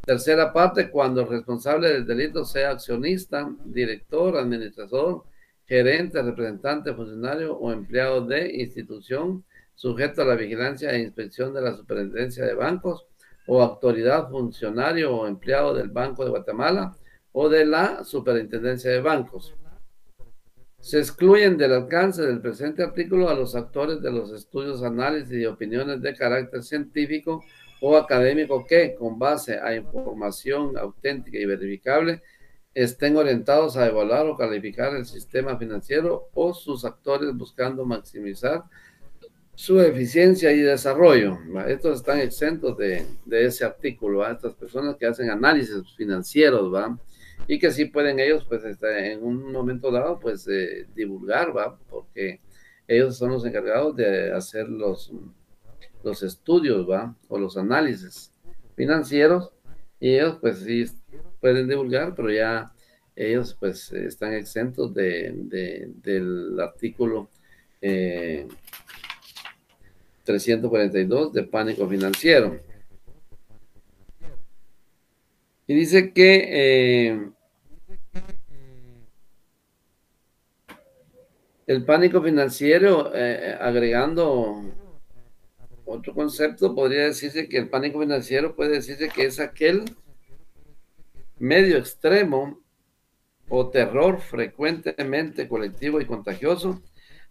tercera parte cuando el responsable del delito sea accionista, director, administrador, gerente, representante, funcionario o empleado de institución sujeto a la vigilancia e inspección de la Superintendencia de Bancos o autoridad, funcionario o empleado del Banco de Guatemala o de la Superintendencia de Bancos. Se excluyen del alcance del presente artículo a los actores de los estudios, análisis y opiniones de carácter científico o académico que, con base a información auténtica y verificable, estén orientados a evaluar o calificar el sistema financiero o sus actores buscando maximizar su eficiencia y desarrollo, ¿va? Estos están exentos de ese artículo, ¿va? Estas personas que hacen análisis financieros, ¿va? Y que sí pueden ellos, pues, en un momento dado, pues, divulgar, ¿va? Porque ellos son los encargados de hacer los estudios, ¿va? O los análisis financieros, y ellos, pues, sí pueden divulgar, pero ya ellos, pues, están exentos del artículo 342 de pánico financiero. Y dice que el pánico financiero, agregando otro concepto, podría decirse que el pánico financiero puede decirse que es aquel medio extremo o terror frecuentemente colectivo y contagioso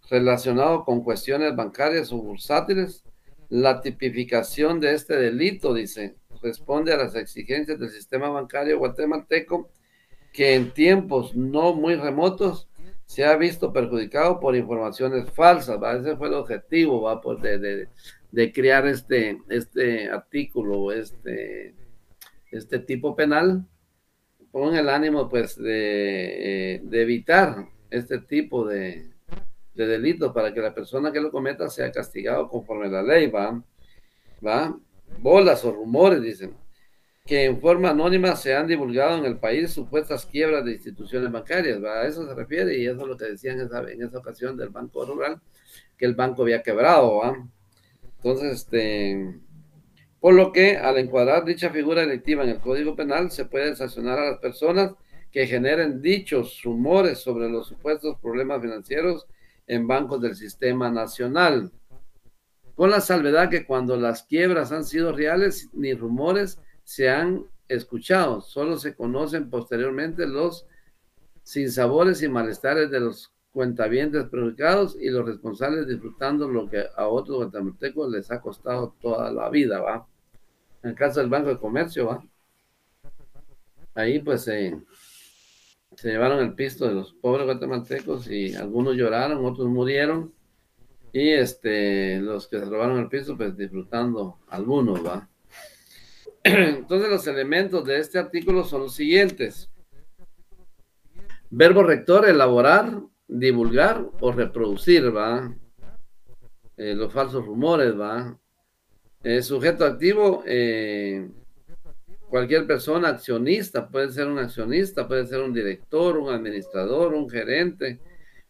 relacionado con cuestiones bancarias o bursátiles. La tipificación de este delito, dice, responde a las exigencias del sistema bancario guatemalteco, que en tiempos no muy remotos se ha visto perjudicado por informaciones falsas, ¿va? Ese fue el objetivo, ¿va? Pues de crear este artículo, este tipo penal, con el ánimo, pues, de evitar este tipo de delitos, para que la persona que lo cometa sea castigado conforme a la ley, ¿va? Bolas o rumores, dicen, que en forma anónima se han divulgado en el país supuestas quiebras de instituciones bancarias, ¿va? A eso se refiere, y eso es lo que decían en esa ocasión del Banco Rural, que el banco había quebrado, ¿va? Entonces, por lo que al encuadrar dicha figura delictiva en el Código Penal, se puede sancionar a las personas que generen dichos rumores sobre los supuestos problemas financieros en bancos del sistema nacional, con la salvedad que cuando las quiebras han sido reales, ni rumores se han escuchado, solo se conocen posteriormente los sinsabores y malestares de los cuentavientes perjudicados y los responsables disfrutando lo que a otros guatemaltecos les ha costado toda la vida, ¿va? En el caso del Banco de Comercio, ¿va? Ahí pues se llevaron el pisto de los pobres guatemaltecos, y algunos lloraron, otros murieron, y los que se robaron el piso, pues disfrutando algunos, ¿va? Entonces los elementos de este artículo son los siguientes: verbo rector, elaborar, divulgar o reproducir, ¿va? Los falsos rumores, ¿va? Sujeto activo, cualquier persona accionista, puede ser un accionista, puede ser un director, un administrador, un gerente,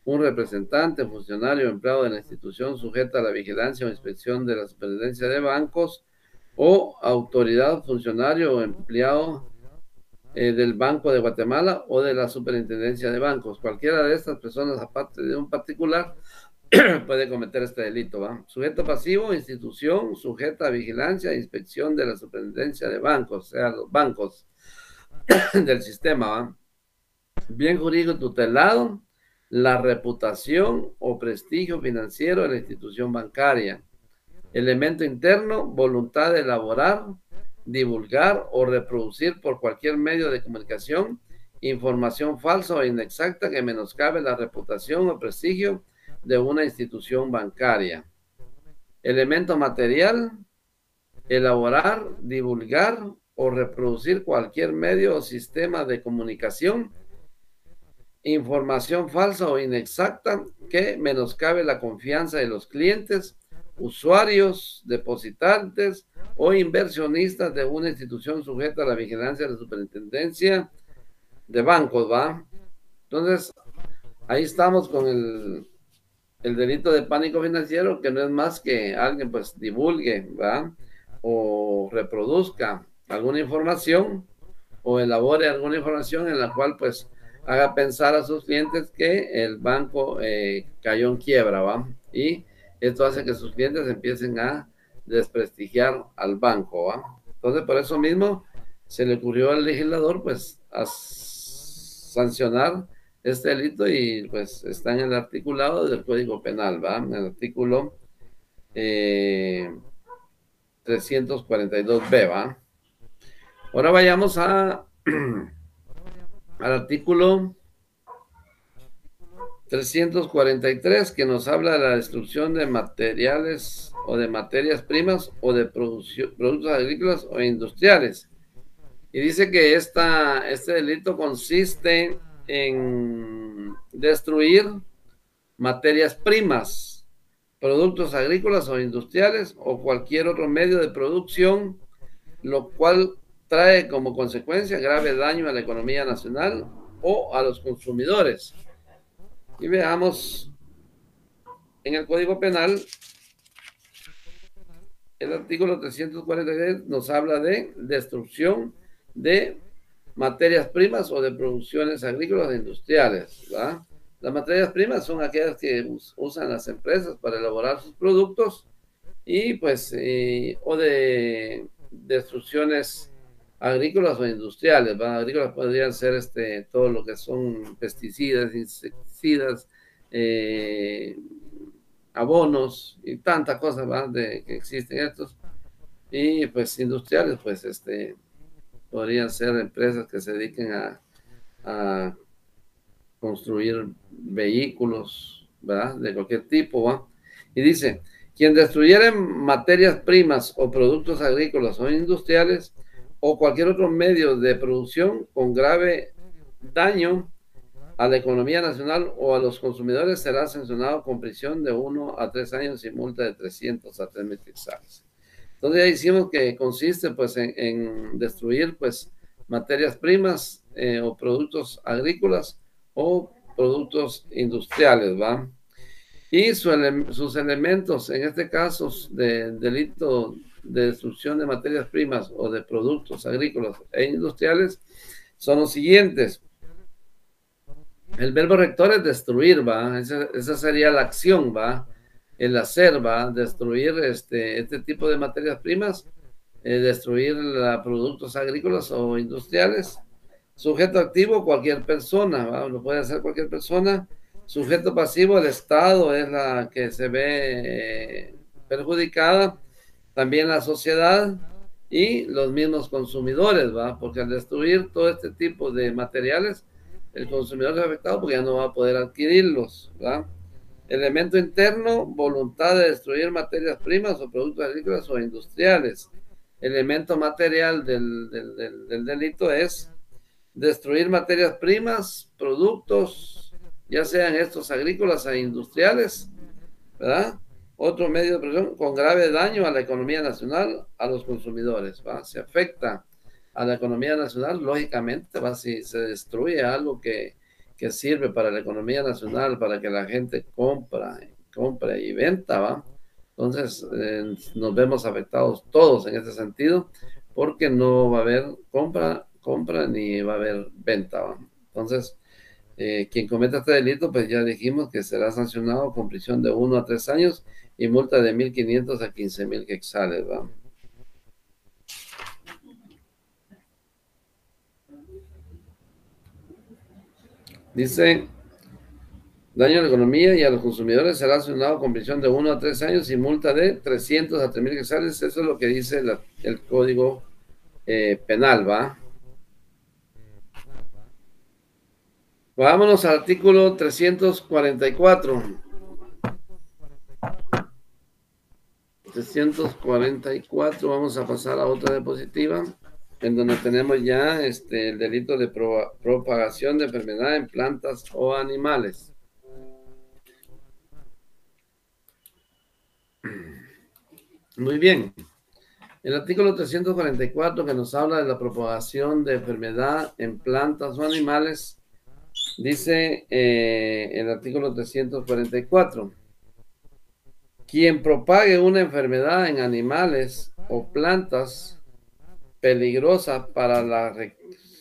un representante, funcionario, empleado de la institución sujeta a la vigilancia o inspección de la superintendencia de bancos, o autoridad, funcionario o empleado del Banco de Guatemala o de la superintendencia de bancos. Cualquiera de estas personas, aparte de un particular, puede cometer este delito, ¿va? Sujeto pasivo, institución sujeta a vigilancia e inspección de la superintendencia de bancos, o sea, los bancos del sistema, ¿va? Bien jurídico tutelado, la reputación o prestigio financiero de la institución bancaria. Elemento interno, voluntad de elaborar, divulgar o reproducir por cualquier medio de comunicación información falsa o inexacta que menoscabe la reputación o prestigio de una institución bancaria. Elemento material, elaborar, divulgar o reproducir cualquier medio o sistema de comunicación información falsa o inexacta que menoscabe la confianza de los clientes, usuarios, depositantes o inversionistas de una institución sujeta a la vigilancia de la superintendencia de bancos, ¿va? Entonces, ahí estamos con el delito de pánico financiero, que no es más que alguien pues divulgue, ¿va? O reproduzca alguna información o elabore alguna información en la cual pues haga pensar a sus clientes que el banco cayó en quiebra, ¿va? Y esto hace que sus clientes empiecen a desprestigiar al banco, ¿va? Entonces, por eso mismo se le ocurrió al legislador pues a sancionar este delito, y pues está en el articulado del Código Penal, ¿va? En el artículo 342B, ¿va? Ahora vayamos al artículo 343, que nos habla de la destrucción de materiales o de materias primas o de productos agrícolas o industriales. Y dice que este delito consiste en destruir materias primas, productos agrícolas o industriales o cualquier otro medio de producción, lo cual trae como consecuencia grave daño a la economía nacional o a los consumidores. Y veamos en el Código Penal, el artículo 343 nos habla de destrucción de materias primas o de producciones agrícolas e industriales, ¿verdad? Las materias primas son aquellas que usan las empresas para elaborar sus productos y pues o de destrucciones agrícolas o industriales, ¿verdad? Agrícolas podrían ser todo lo que son pesticidas, insecticidas, abonos y tantas cosas, ¿verdad? Que existen estos. Y pues industriales, pues podrían ser empresas que se dediquen a construir vehículos, ¿verdad? De cualquier tipo, ¿va? Y dice, quien destruyere materias primas o productos agrícolas o industriales o cualquier otro medio de producción con grave daño a la economía nacional o a los consumidores será sancionado con prisión de 1 a 3 años y multa de 300 a 3,000 quetzales. Entonces ya hicimos que consiste pues en destruir pues materias primas o productos agrícolas o productos industriales, ¿va? Y sus elementos, en este caso de delito de destrucción de materias primas o de productos agrícolas e industriales, son los siguientes. El verbo rector es destruir, ¿va? Esa sería la acción, ¿va? El hacer, ¿va? Destruir este tipo de materias primas, destruir productos agrícolas o industriales. Sujeto activo, cualquier persona, ¿va? Lo puede hacer cualquier persona. Sujeto pasivo, el Estado es la que se ve perjudicada. También la sociedad y los mismos consumidores, ¿va? Porque al destruir todo este tipo de materiales, el consumidor es afectado porque ya no va a poder adquirirlos, ¿verdad? Elemento interno, voluntad de destruir materias primas o productos agrícolas o industriales. Elemento material del delito es destruir materias primas, productos, ya sean estos agrícolas e industriales, ¿verdad? Otro medio de producción con grave daño a la economía nacional, a los consumidores, ¿va? Se afecta a la economía nacional, lógicamente, ¿va? Si se destruye algo que sirve para la economía nacional, para que la gente compre y venta, ¿va? Entonces, nos vemos afectados todos en ese sentido, porque no va a haber compra ni va a haber venta, ¿va? Entonces, quien cometa este delito, pues ya dijimos que será sancionado con prisión de 1 a 3 años y multa de 1,500 a 15,000 quetzales, ¿va? Dice, daño a la economía y a los consumidores será sancionado con prisión de 1 a 3 años y multa de 300 a 3,000 quetzales. Eso es lo que dice el Código Penal, ¿va? Vámonos al artículo 344. 344, vamos a pasar a otra diapositiva, en donde tenemos ya el delito de propagación de enfermedad en plantas o animales. Muy bien. El artículo 344 que nos habla de la propagación de enfermedad en plantas o animales, dice el artículo 344. Quien propague una enfermedad en animales o plantas peligrosa para la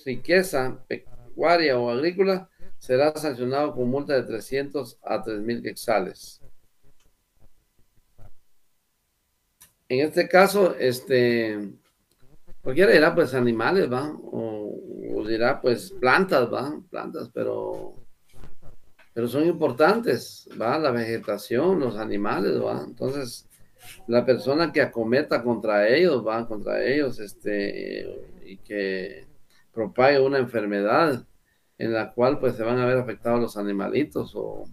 riqueza pecuaria o agrícola será sancionado con multa de 300 a 3,000 quetzales. En este caso, cualquiera dirá pues animales, ¿va? O dirá pues plantas, ¿va? Plantas, pero son importantes, ¿va? La vegetación, los animales, ¿va? Entonces, la persona que acometa contra ellos, ¿va? Contra ellos, y que propague una enfermedad en la cual pues se van a ver afectados los animalitos o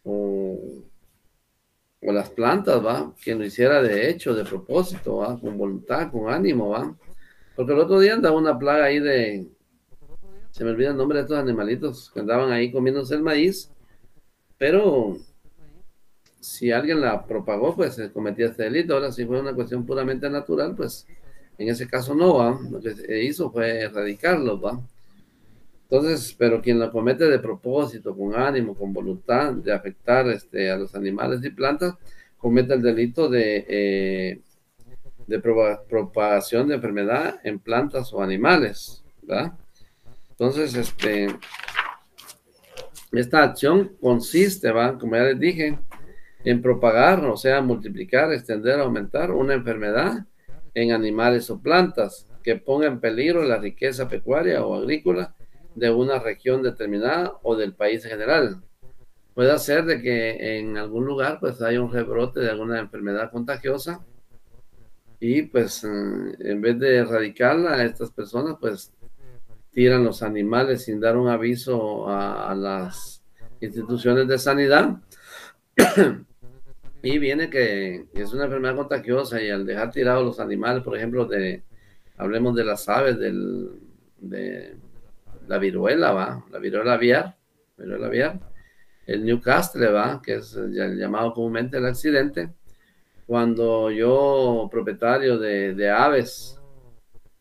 o las plantas, ¿va? Quien lo hiciera de hecho, de propósito, ¿va? Con voluntad, con ánimo, ¿va? Porque el otro día andaba una plaga ahí se me olvida el nombre de estos animalitos que andaban ahí comiéndose el maíz, pero si alguien la propagó, pues se cometía este delito. Ahora, si fue una cuestión puramente natural, pues en ese caso no, ¿va? Lo que se hizo fue erradicarlos, ¿va? Entonces, pero quien lo comete de propósito, con ánimo, con voluntad de afectar a los animales y plantas, comete el delito de propagación de enfermedad en plantas o animales, ¿verdad? Entonces, esta acción consiste, ¿va? Como ya les dije, en propagar, o sea, multiplicar, extender, aumentar una enfermedad en animales o plantas que ponga en peligro la riqueza pecuaria o agrícola de una región determinada o del país en general. Puede ser de que en algún lugar pues haya un rebrote de alguna enfermedad contagiosa y pues en vez de erradicarla, estas personas pues tiran los animales sin dar un aviso a las instituciones de sanidad. Y viene que es una enfermedad contagiosa y al dejar tirados los animales, por ejemplo, hablemos de las aves, de la viruela, ¿va? La viruela aviar, el Newcastle, ¿va? Que es el llamado comúnmente el accidente. Cuando yo, propietario de aves,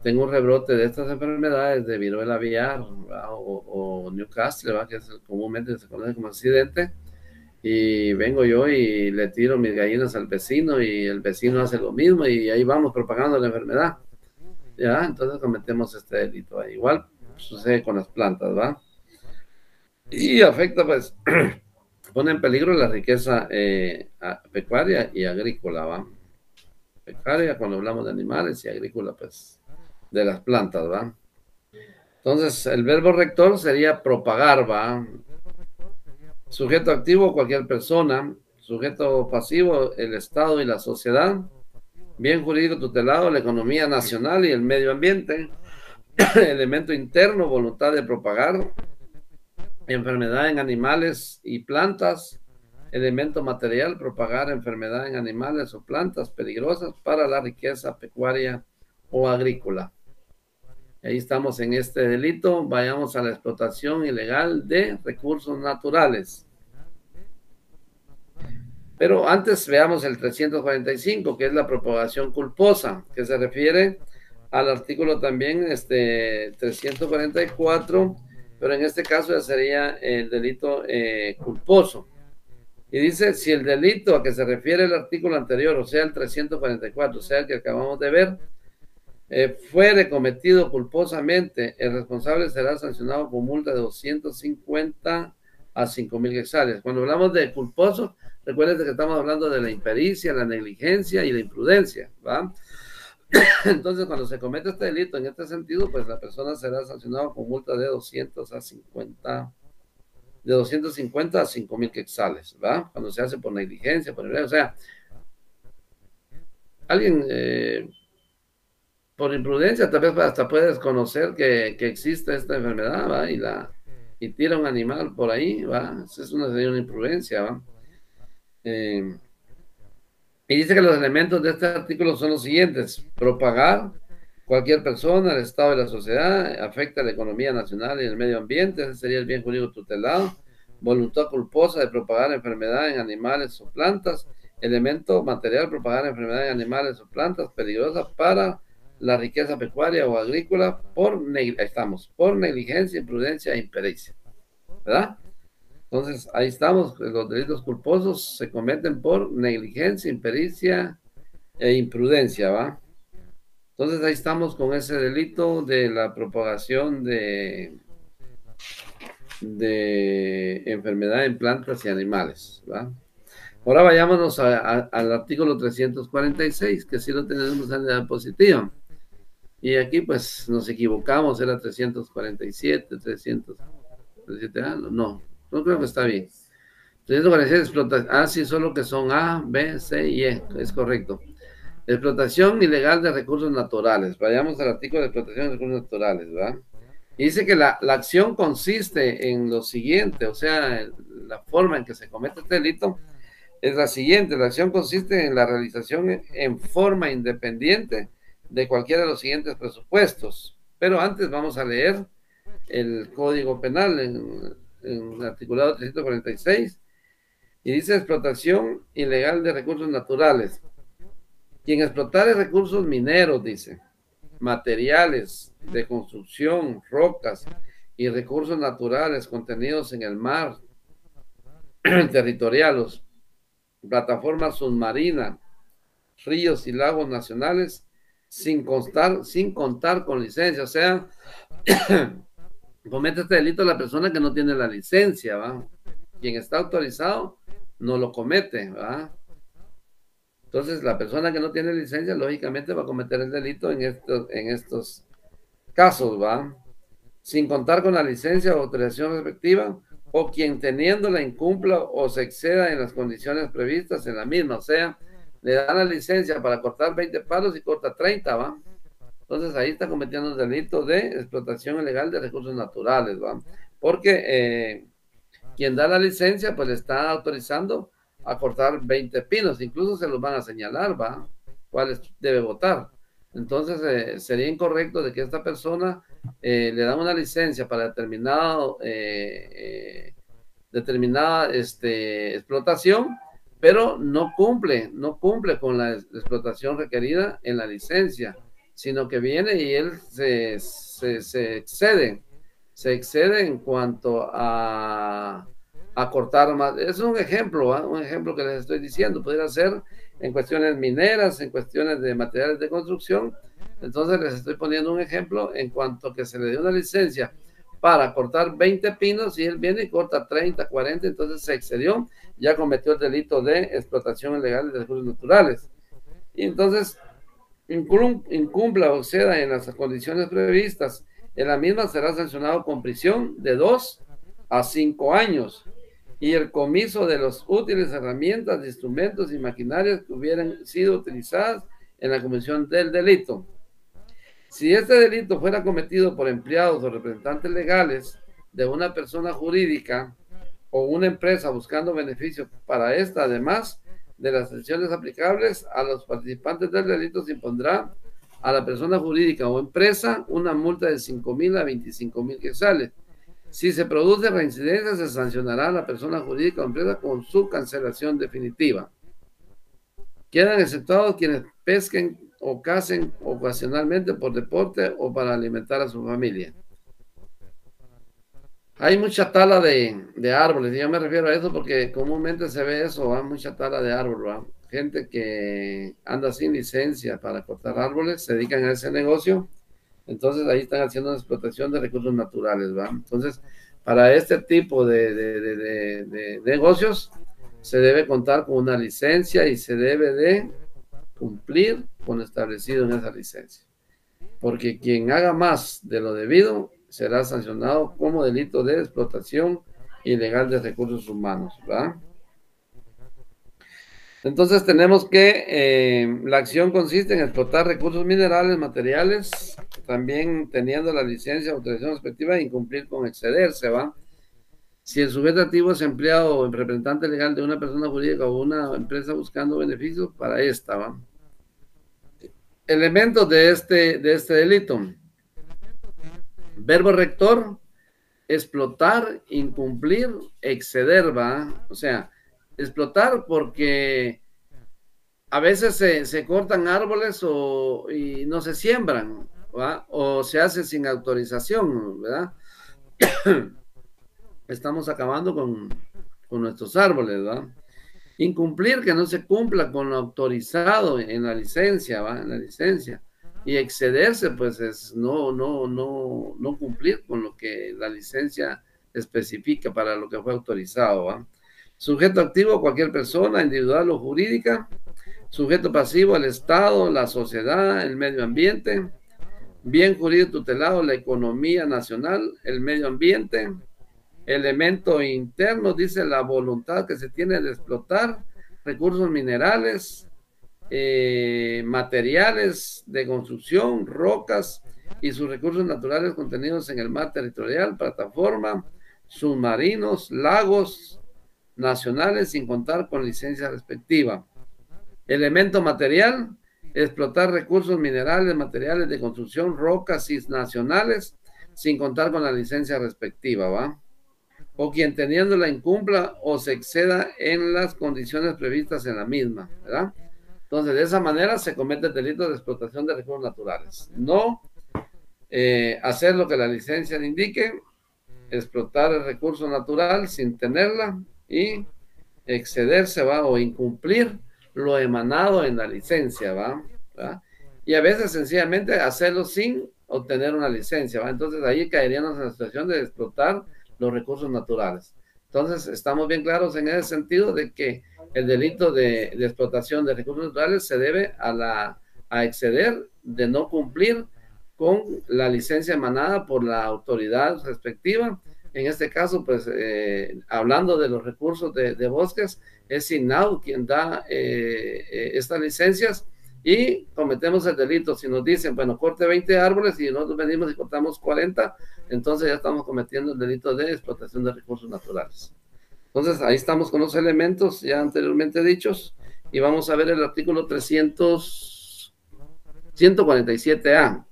tengo un rebrote de estas enfermedades de viruela aviar, o Newcastle, ¿va? Que comúnmente se conoce como accidente, y vengo yo y le tiro mis gallinas al vecino y el vecino hace lo mismo y ahí vamos propagando la enfermedad, ¿ya? Entonces cometemos este delito. Igual sucede con las plantas, ¿va? Y afecta, pues, pone en peligro la riqueza pecuaria y agrícola, ¿va? Pecuaria cuando hablamos de animales y agrícola, pues, de las plantas, ¿va? Entonces, el verbo rector sería propagar, ¿va? Sujeto activo, cualquier persona. Sujeto pasivo, el Estado y la sociedad. Bien jurídico tutelado, la economía nacional y el medio ambiente. Elemento interno, voluntad de propagar. Enfermedad en animales y plantas. Elemento material, propagar enfermedad en animales o plantas peligrosas para la riqueza pecuaria o agrícola. Ahí estamos en este delito. Vayamos a la explotación ilegal de recursos naturales. Pero antes veamos el 345, que es la propagación culposa, que se refiere al artículo también 344, pero en este caso ya sería el delito culposo. Y dice, si el delito a que se refiere el artículo anterior, o sea, el 344, o sea, el que acabamos de ver, fuere cometido culposamente, el responsable será sancionado con multa de 250 a 5,000 quetzales. Cuando hablamos de culposo, recuerden que estamos hablando de la impericia, la negligencia y la imprudencia, ¿va? Entonces, cuando se comete este delito en este sentido, pues la persona será sancionada con multa de 250 a 5,000 quetzales, ¿va? Cuando se hace por negligencia, o sea, alguien por imprudencia tal vez hasta puede desconocer que existe esta enfermedad, ¿va? Y tira un animal por ahí, ¿va? Eso es una imprudencia, ¿va? Y dice que los elementos de este artículo son los siguientes: propagar, cualquier persona, el Estado y la sociedad, afecta a la economía nacional y el medio ambiente, ese sería el bien jurídico tutelado. Voluntad culposa de propagar enfermedad en animales o plantas. Elemento material, propagar enfermedad en animales o plantas peligrosas para la riqueza pecuaria o agrícola por negligencia, imprudencia e impericia, ¿verdad? Entonces, ahí estamos, los delitos culposos se cometen por negligencia, impericia e imprudencia, ¿va? Entonces, ahí estamos con ese delito de la propagación de enfermedad en plantas y animales, ¿va? Ahora vayámonos al artículo 346, que sí lo tenemos en la diapositiva. Y aquí, pues, nos equivocamos, era 347, 337, no creo que está bien. 347, explotación, sí, solo que son A, B, C y E, es correcto. Explotación ilegal de recursos naturales. Vayamos al artículo de explotación de recursos naturales, ¿verdad? Y dice que la acción consiste en lo siguiente, o sea, la forma en que se comete este delito es la siguiente: la acción consiste en la realización en forma independiente de cualquiera de los siguientes presupuestos. Pero antes vamos a leer el Código Penal en el articulado 346 y dice: explotación ilegal de recursos naturales. Quien explotare recursos mineros, dice, materiales de construcción, rocas y recursos naturales contenidos en el mar territoriales, plataformas submarinas, ríos y lagos nacionales, sin contar con licencia. O sea, comete este delito la persona que no tiene la licencia, ¿va? Quien está autorizado no lo comete, ¿va? Entonces, la persona que no tiene licencia, lógicamente, va a cometer el delito en estos casos, ¿va? Sin contar con la licencia o autorización respectiva, o quien teniéndola incumpla o se exceda en las condiciones previstas en la misma. O sea, le dan la licencia para cortar 20 palos y corta 30, ¿va? Entonces ahí está cometiendo el delito de explotación ilegal de recursos naturales, ¿va? Porque quien da la licencia, pues le está autorizando a cortar 20 pinos, incluso se los van a señalar, ¿va? Cuáles debe votar. Entonces sería incorrecto de que esta persona le dan una licencia para determinada explotación, pero no cumple con la explotación requerida en la licencia, sino que viene y él se excede en cuanto a cortar más. Es un ejemplo, ¿eh? Un ejemplo que les estoy diciendo. Podría ser en cuestiones mineras, en cuestiones de materiales de construcción. Entonces les estoy poniendo un ejemplo en cuanto que se le dio una licencia para cortar 20 pinos y él viene y corta 30, 40, entonces se excedió, ya cometió el delito de explotación ilegal de recursos naturales. Y entonces incumpla o ceda en las condiciones previstas, en la misma será sancionado con prisión de 2 a 5 años y el comiso de los útiles, herramientas, instrumentos y maquinarias que hubieran sido utilizadas en la comisión del delito. Si este delito fuera cometido por empleados o representantes legales de una persona jurídica o una empresa buscando beneficios para esta, además de las sanciones aplicables a los participantes del delito, se impondrá a la persona jurídica o empresa una multa de 5,000 a 25,000 quetzales. Si se produce reincidencia, se sancionará a la persona jurídica o empresa con su cancelación definitiva. Quedan exceptuados quienes pesquen o cacen ocasionalmente por deporte o para alimentar a su familia. Hay mucha tala de árboles, y yo me refiero a eso porque comúnmente se ve eso, hay mucha tala de árboles, ¿va? Gente que anda sin licencia para cortar árboles, se dedican a ese negocio, entonces ahí están haciendo una explotación de recursos naturales, ¿va? Entonces, para este tipo de negocios se debe contar con una licencia y se debe de cumplir con lo establecido en esa licencia. Porque quien haga más de lo debido será sancionado como delito de explotación ilegal de recursos humanos, ¿verdad? Entonces tenemos que la acción consiste en explotar recursos minerales, materiales, también teniendo la licencia o autorización respectiva e incumplir con excederse, ¿va? Si el sujeto activo es empleado o representante legal de una persona jurídica o una empresa buscando beneficios para esta, ¿va? Elementos de este delito: verbo rector, explotar, incumplir, exceder, ¿va? O sea, explotar porque a veces se cortan árboles y no se siembran, ¿va? O se hace sin autorización, ¿verdad? Estamos acabando con nuestros árboles, ¿verdad? Incumplir, que no se cumpla con lo autorizado en la licencia, ¿va? En la licencia. Y excederse, pues es no cumplir con lo que la licencia especifica para lo que fue autorizado, ¿va? Sujeto activo, cualquier persona, individual o jurídica. Sujeto pasivo, el Estado, la sociedad, el medio ambiente. Bien jurídico tutelado, la economía nacional, el medio ambiente. Elemento interno, dice la voluntad que se tiene de explotar recursos minerales, materiales de construcción, rocas y sus recursos naturales contenidos en el mar territorial, plataforma, submarinos, lagos nacionales, sin contar con licencia respectiva. Elemento material, explotar recursos minerales, materiales de construcción, rocas nacionales, sin contar con la licencia respectiva, ¿va? O quien teniéndola incumpla o se exceda en las condiciones previstas en la misma, ¿verdad? Entonces, de esa manera se comete el delito de explotación de recursos naturales. No hacer lo que la licencia le indique, explotar el recurso natural sin tenerla y excederse, ¿va? O incumplir lo emanado en la licencia, ¿va? Y a veces sencillamente hacerlo sin obtener una licencia, ¿va? Entonces ahí caeríamos en la situación de explotar los recursos naturales. Entonces estamos bien claros en ese sentido de que el delito de explotación de recursos naturales se debe a exceder, de no cumplir con la licencia emanada por la autoridad respectiva. En este caso, pues, hablando de los recursos de bosques, es SINAU quien da estas licencias y cometemos el delito. Si nos dicen, bueno, corte 20 árboles y nosotros venimos y cortamos 40, entonces ya estamos cometiendo el delito de explotación de recursos naturales. Entonces, ahí estamos con los elementos ya anteriormente dichos y vamos a ver el artículo 147A,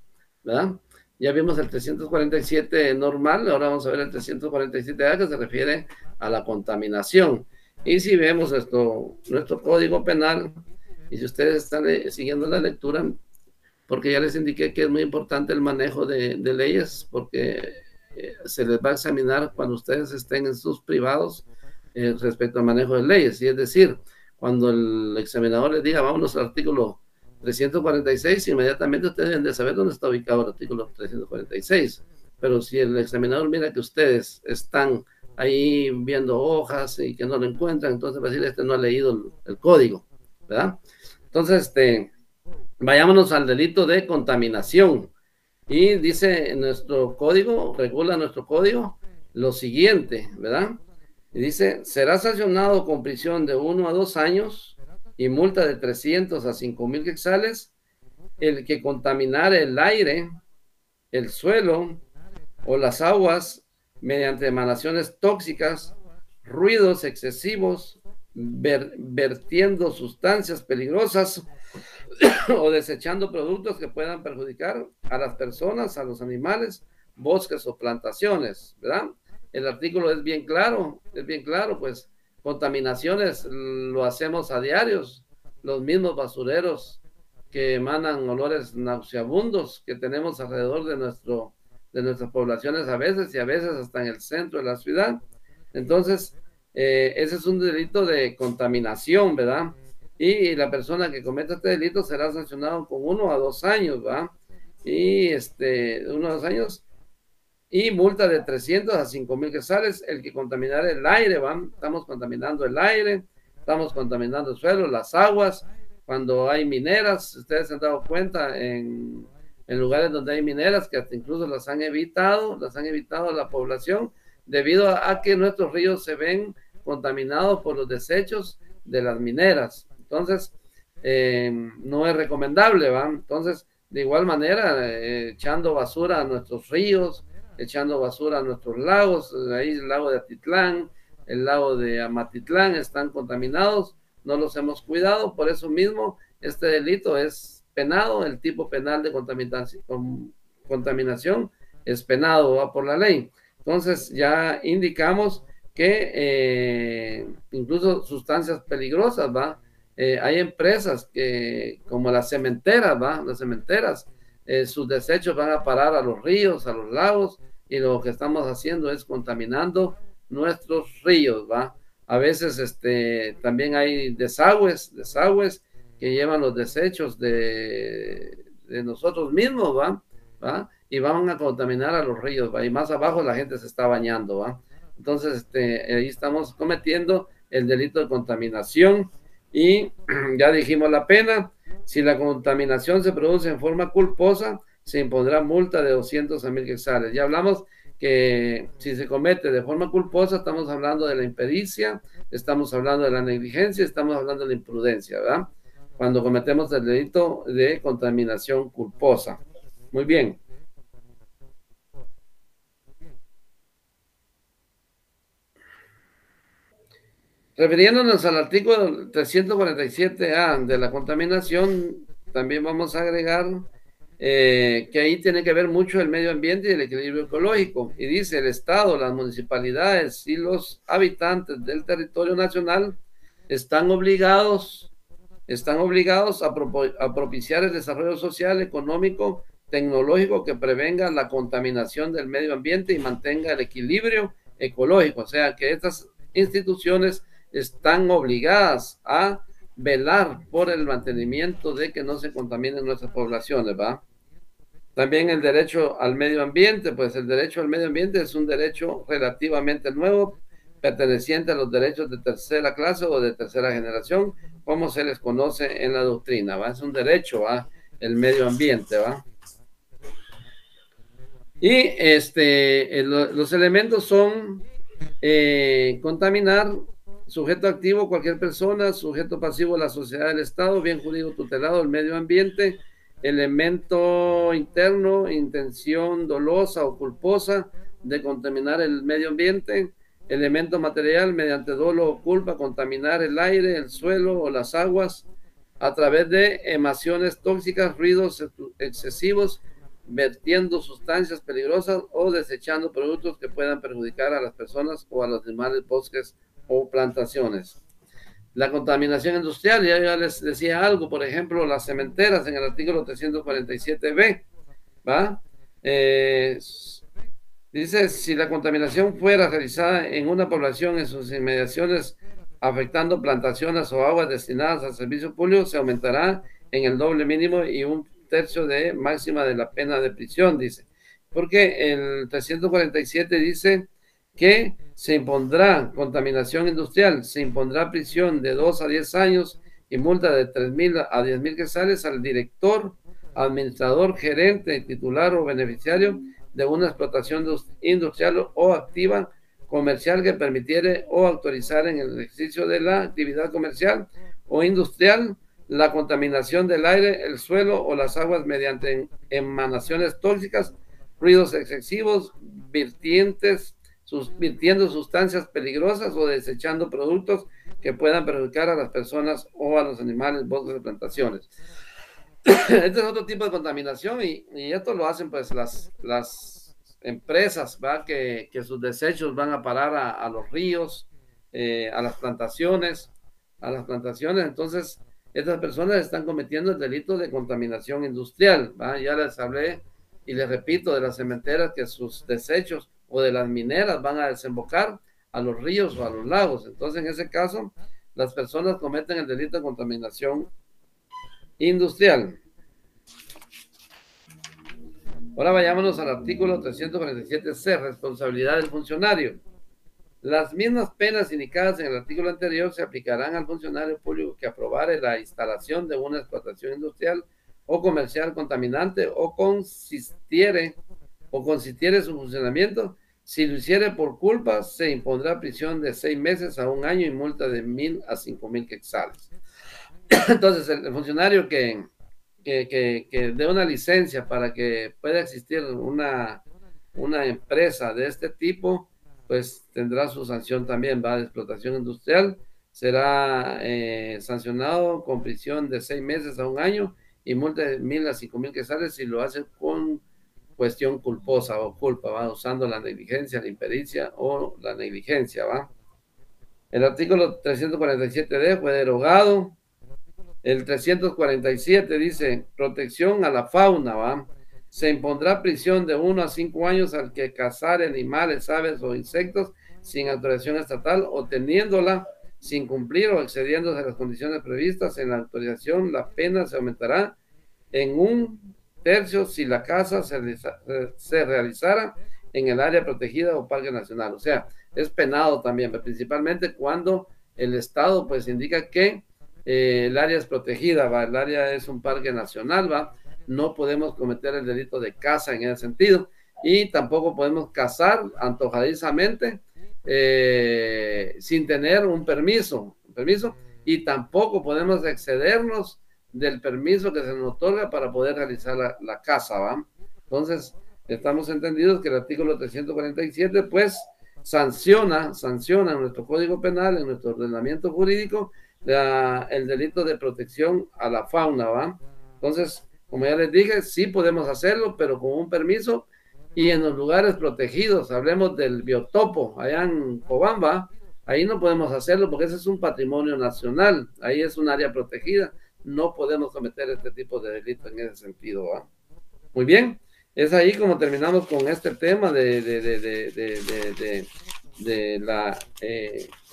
¿verdad? Ya vimos el 347 normal, ahora vamos a ver el 347A que se refiere a la contaminación. Y si vemos nuestro código penal, y si ustedes están siguiendo la lectura, porque ya les indiqué que es muy importante el manejo de leyes, porque se les va a examinar cuando ustedes estén en sus privados respecto al manejo de leyes. Y es decir, cuando el examinador les diga, vámonos al artículo 346, inmediatamente ustedes deben de saber dónde está ubicado el artículo 346. Pero si el examinador mira que ustedes están ahí viendo hojas y que no lo encuentran, entonces va a decir, este no ha leído el código, ¿verdad? Entonces, vayámonos al delito de contaminación. Y dice nuestro código, regula nuestro código, lo siguiente, ¿verdad? Y dice, será sancionado con prisión de 1 a 2 años y multa de 300 a 5,000 quetzales el que contaminare el aire, el suelo o las aguas mediante emanaciones tóxicas, ruidos excesivos, vertiendo sustancias peligrosas o desechando productos que puedan perjudicar a las personas, a los animales, bosques o plantaciones, ¿verdad? El artículo es bien claro, pues contaminaciones lo hacemos a diarios, los mismos basureros que emanan olores nauseabundos que tenemos alrededor de nuestras poblaciones a veces y a veces hasta en el centro de la ciudad. Entonces, ese es un delito de contaminación, ¿verdad? Y la persona que cometa este delito será sancionado con 1 a 2 años, ¿verdad? Y 1 a 2 años y multa de 300 a 5,000 quetzales el que contaminar el aire, ¿va? Estamos contaminando el aire, estamos contaminando el suelo, las aguas, cuando hay mineras, ustedes se han dado cuenta en lugares donde hay mineras que hasta incluso las han evitado la población debido a que nuestros ríos se ven contaminados por los desechos de las mineras. Entonces, no es recomendable, ¿va? Entonces, de igual manera, echando basura a nuestros ríos, echando basura a nuestros lagos, ahí el lago de Atitlán, el lago de Amatitlán están contaminados, no los hemos cuidado, por eso mismo este delito es penado, el tipo penal de contaminación es penado, ¿va? Por la ley. Entonces ya indicamos que incluso sustancias peligrosas, ¿va? Hay empresas que, como las cementeras, ¿va? Las cementeras, sus desechos van a parar a los ríos, a los lagos, y lo que estamos haciendo es contaminando nuestros ríos, ¿va? A veces también hay desagües que llevan los desechos de nosotros mismos, ¿va? Y van a contaminar a los ríos, ¿va? Y más abajo la gente se está bañando, ¿va? Entonces, ahí estamos cometiendo el delito de contaminación y ya dijimos la pena. Si la contaminación se produce en forma culposa, se impondrá multa de 200 a 1,000 quetzales. Ya hablamos que si se comete de forma culposa, estamos hablando de la impericia, estamos hablando de la negligencia, estamos hablando de la imprudencia, ¿verdad? Cuando cometemos el delito de contaminación culposa. Muy bien. Refiriéndonos al artículo 347A de la contaminación, también vamos a agregar que ahí tiene que ver mucho el medio ambiente y el equilibrio ecológico. Y dice, el Estado, las municipalidades y los habitantes del territorio nacional están obligados a propiciar el desarrollo social, económico, tecnológico que prevenga la contaminación del medio ambiente y mantenga el equilibrio ecológico. O sea, que estas instituciones están obligadas a velar por el mantenimiento de que no se contaminen nuestras poblaciones, ¿va? También el derecho al medio ambiente, pues el derecho al medio ambiente es un derecho relativamente nuevo, perteneciente a los derechos de tercera clase o de tercera generación, como se les conoce en la doctrina, ¿va? Es un derecho a el medio ambiente, ¿va? Y los elementos son contaminar, sujeto activo, cualquier persona, sujeto pasivo, la sociedad del Estado, bien jurídico tutelado, el medio ambiente, elemento interno, intención dolosa o culposa de contaminar el medio ambiente, elemento material, mediante dolo o culpa, contaminar el aire, el suelo o las aguas a través de emasiones tóxicas, ruidos excesivos, vertiendo sustancias peligrosas o desechando productos que puedan perjudicar a las personas o a los animales, bosques o plantaciones. La contaminación industrial, ya les decía algo, por ejemplo, las cementeras en el artículo 347b, ¿va? Dice, si la contaminación fuera realizada en una población en sus inmediaciones, afectando plantaciones o aguas destinadas al servicio público, se aumentará en el doble mínimo y un tercio de máxima de la pena de prisión, dice. Porque el 347 dice que se impondrá contaminación industrial, se impondrá prisión de 2 a 10 años y multa de 3,000 a 10,000 quetzales al director, administrador, gerente, titular o beneficiario de una explotación industrial o activa comercial que permitiere o autorizar en el ejercicio de la actividad comercial o industrial la contaminación del aire, el suelo o las aguas mediante emanaciones tóxicas, ruidos excesivos, virtiendo sustancias peligrosas o desechando productos que puedan perjudicar a las personas o a los animales, bosques y plantaciones. Este es otro tipo de contaminación y esto lo hacen pues las empresas, ¿va? Que sus desechos van a parar a los ríos, a las plantaciones, entonces estas personas están cometiendo el delito de contaminación industrial, ¿va? Ya les hablé y les repito de las cementeras que sus desechos o de las mineras van a desembocar a los ríos o a los lagos, entonces en ese caso las personas cometen el delito de contaminación industrial. Ahora vayámonos al artículo 347C, responsabilidad del funcionario. Las mismas penas indicadas en el artículo anterior se aplicarán al funcionario público que aprobare la instalación de una explotación industrial o comercial contaminante o consistiere su funcionamiento. Si lo hiciere por culpa, se impondrá prisión de 6 meses a 1 año y multa de 1,000 a 5,000 quetzales. Entonces, el funcionario que dé una licencia para que pueda existir una empresa de este tipo, pues tendrá su sanción también, va, de explotación industrial, será sancionado con prisión de 6 meses a 1 año y multa de 1,000 a 5,000 quetzales si lo hace con cuestión culposa o culpa, va, usando la negligencia, la impericia o la negligencia, va. El artículo 347D fue derogado. El 347 dice, protección a la fauna, ¿va? Se impondrá prisión de 1 a 5 años al que cazare animales, aves o insectos sin autorización estatal o teniéndola sin cumplir o excediéndose las condiciones previstas en la autorización. La pena se aumentará en 1/3 si la caza se realizara en el área protegida o parque nacional. O sea, es penado también, principalmente cuando el Estado pues indica que el área es protegida, ¿va? El área es un parque nacional, ¿va? No podemos cometer el delito de caza en ese sentido y tampoco podemos cazar antojadizamente sin tener un permiso y tampoco podemos excedernos del permiso que se nos otorga para poder realizar la caza, ¿va? Entonces, estamos entendidos que el artículo 347 pues sanciona en nuestro Código Penal, en nuestro ordenamiento jurídico, el delito de protección a la fauna, ¿va? Entonces, como ya les dije, sí podemos hacerlo, pero con un permiso y en los lugares protegidos. Hablemos del biotopo, allá en Cobamba, ahí no podemos hacerlo porque ese es un patrimonio nacional, ahí es un área protegida, no podemos cometer este tipo de delito en ese sentido, ¿va? Muy bien, es ahí como terminamos con este tema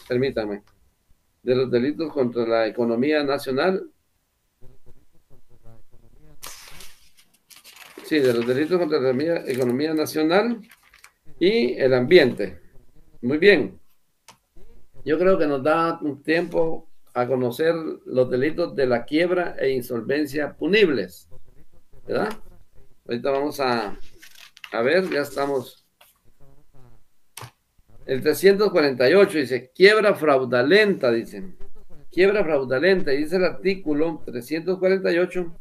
permítame, de los delitos contra la economía nacional. Sí, de los delitos contra la economía nacional y el ambiente. Muy bien. Yo creo que nos da un tiempo a conocer los delitos de la quiebra e insolvencia punibles, ¿verdad? Ahorita vamos a ver, ya estamos. El 348 dice, quiebra fraudulenta, dicen. Quiebra fraudulenta, y dice el artículo 348,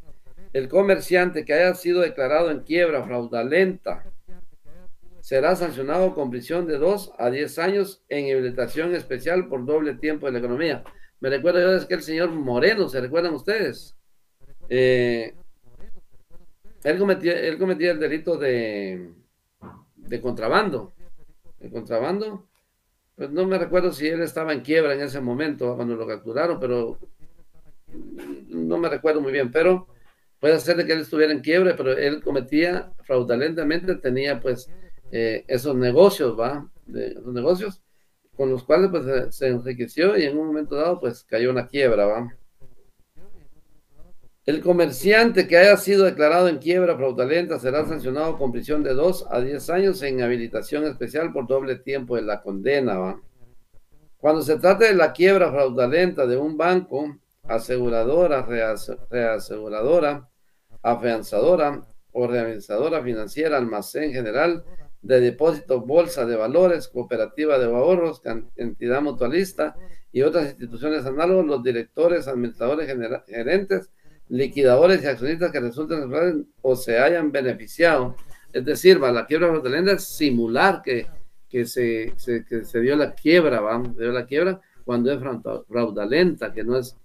el comerciante que haya sido declarado en quiebra fraudulenta será sancionado con prisión de 2 a 10 años en inhabilitación especial por doble tiempo de la economía. Me recuerdo yo, es que el señor Moreno, ¿se recuerdan ustedes? Él cometía el delito de contrabando. El contrabando, pues no me recuerdo si él estaba en quiebra en ese momento cuando lo capturaron, pero no me recuerdo muy bien, pero puede ser de que él estuviera en quiebra, pero él cometía fraudulentamente, tenía pues esos negocios, ¿va? Los negocios con los cuales pues se enriqueció y en un momento dado pues cayó en la quiebra, ¿va? El comerciante que haya sido declarado en quiebra fraudulenta será sancionado con prisión de 2 a 10 años en habilitación especial por doble tiempo de la condena, ¿va? Cuando se trate de la quiebra fraudulenta de un banco, aseguradora, reaseguradora, afianzadora o realizadora financiera, almacén general de depósitos, bolsa de valores, cooperativa de ahorros, entidad mutualista y otras instituciones análogas, los directores, administradores, gerentes, liquidadores y accionistas que resulten o se hayan beneficiado. Es decir, la quiebra fraudulenta es simular que se dio la quiebra, ¿va? Se dio la quiebra cuando es fraudulenta, que no es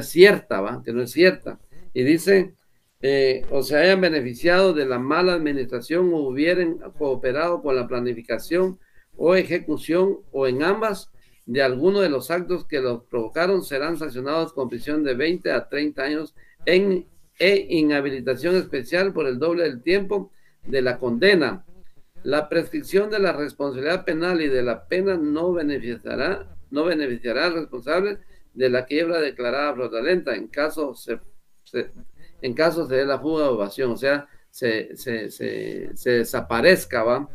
cierta, ¿va? Que no es cierta. Y dice, o se hayan beneficiado de la mala administración o hubieran cooperado con la planificación o ejecución o en ambas de alguno de los actos que los provocaron, serán sancionados con prisión de 20 a 30 años en inhabilitación especial por el doble del tiempo de la condena. La prescripción de la responsabilidad penal y de la pena no beneficiará al responsable de la quiebra declarada fraudulenta en caso se dé la fuga o evasión, o sea, se desaparezca, ¿va?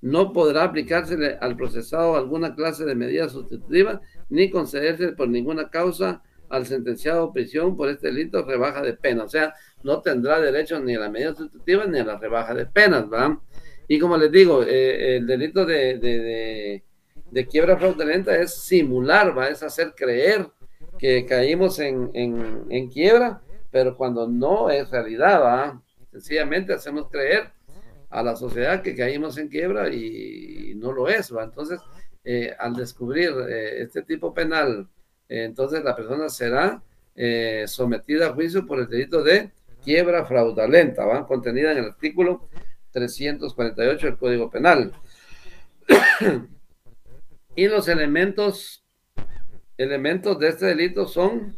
No podrá aplicársele al procesado alguna clase de medida sustitutiva ni concederse por ninguna causa al sentenciado a prisión por este delito rebaja de pena, o sea, no tendrá derecho ni a la medida sustitutiva ni a la rebaja de penas, ¿va? Y como les digo, el delito de quiebra fraudulenta es simular, ¿va? Es hacer creer que caímos en quiebra, pero cuando no es realidad, ¿va? Sencillamente hacemos creer a la sociedad que caímos en quiebra y no lo es, ¿va? Entonces, al descubrir este tipo penal, entonces la persona será sometida a juicio por el delito de quiebra fraudulenta, ¿va? Contenida en el artículo 348 del Código Penal. Y los elementos de este delito son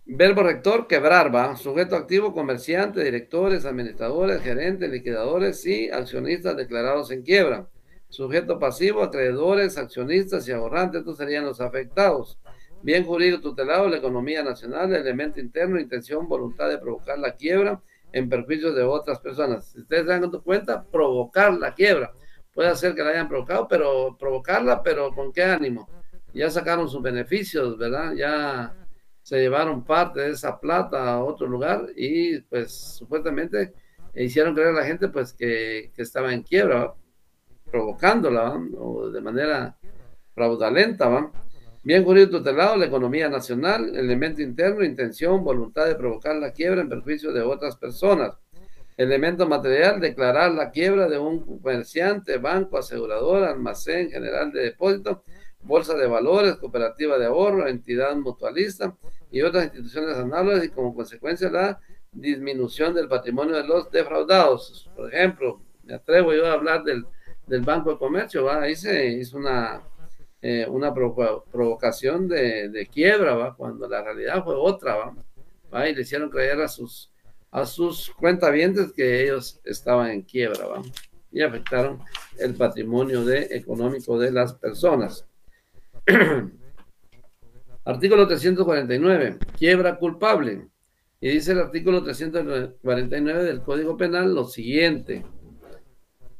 verbo rector, quebrar, ¿va? Sujeto activo, comerciante, directores, administradores, gerentes, liquidadores y accionistas declarados en quiebra. Sujeto pasivo, acreedores, accionistas y ahorrantes, estos serían los afectados. Bien jurídico tutelado, la economía nacional, elemento interno, intención, voluntad de provocar la quiebra en perjuicio de otras personas. Si ustedes se dan cuenta, provocar la quiebra. Puede ser que la hayan provocado, pero provocarla, pero ¿con qué ánimo? Ya sacaron sus beneficios, ¿verdad? Ya se llevaron parte de esa plata a otro lugar y pues supuestamente hicieron creer a la gente pues que estaba en quiebra, provocándola, ¿va? O de manera fraudulenta, ¿va? Bien jurídico tutelado, la economía nacional, elemento interno, intención, voluntad de provocar la quiebra en perjuicio de otras personas. Elemento material, declarar la quiebra de un comerciante, banco, aseguradora, almacén general de depósito, bolsa de valores, cooperativa de ahorro, entidad mutualista y otras instituciones análogas, y como consecuencia la disminución del patrimonio de los defraudados. Por ejemplo, me atrevo yo a hablar del Banco de Comercio, ¿va? Ahí se hizo una provocación de quiebra, ¿va? Cuando la realidad fue otra, ¿va? Y le hicieron creer a sus cuentavientes que ellos estaban en quiebra, ¿va? Y afectaron el patrimonio económico de las personas. Artículo 349, quiebra culpable. Y dice el artículo 349 del Código Penal lo siguiente: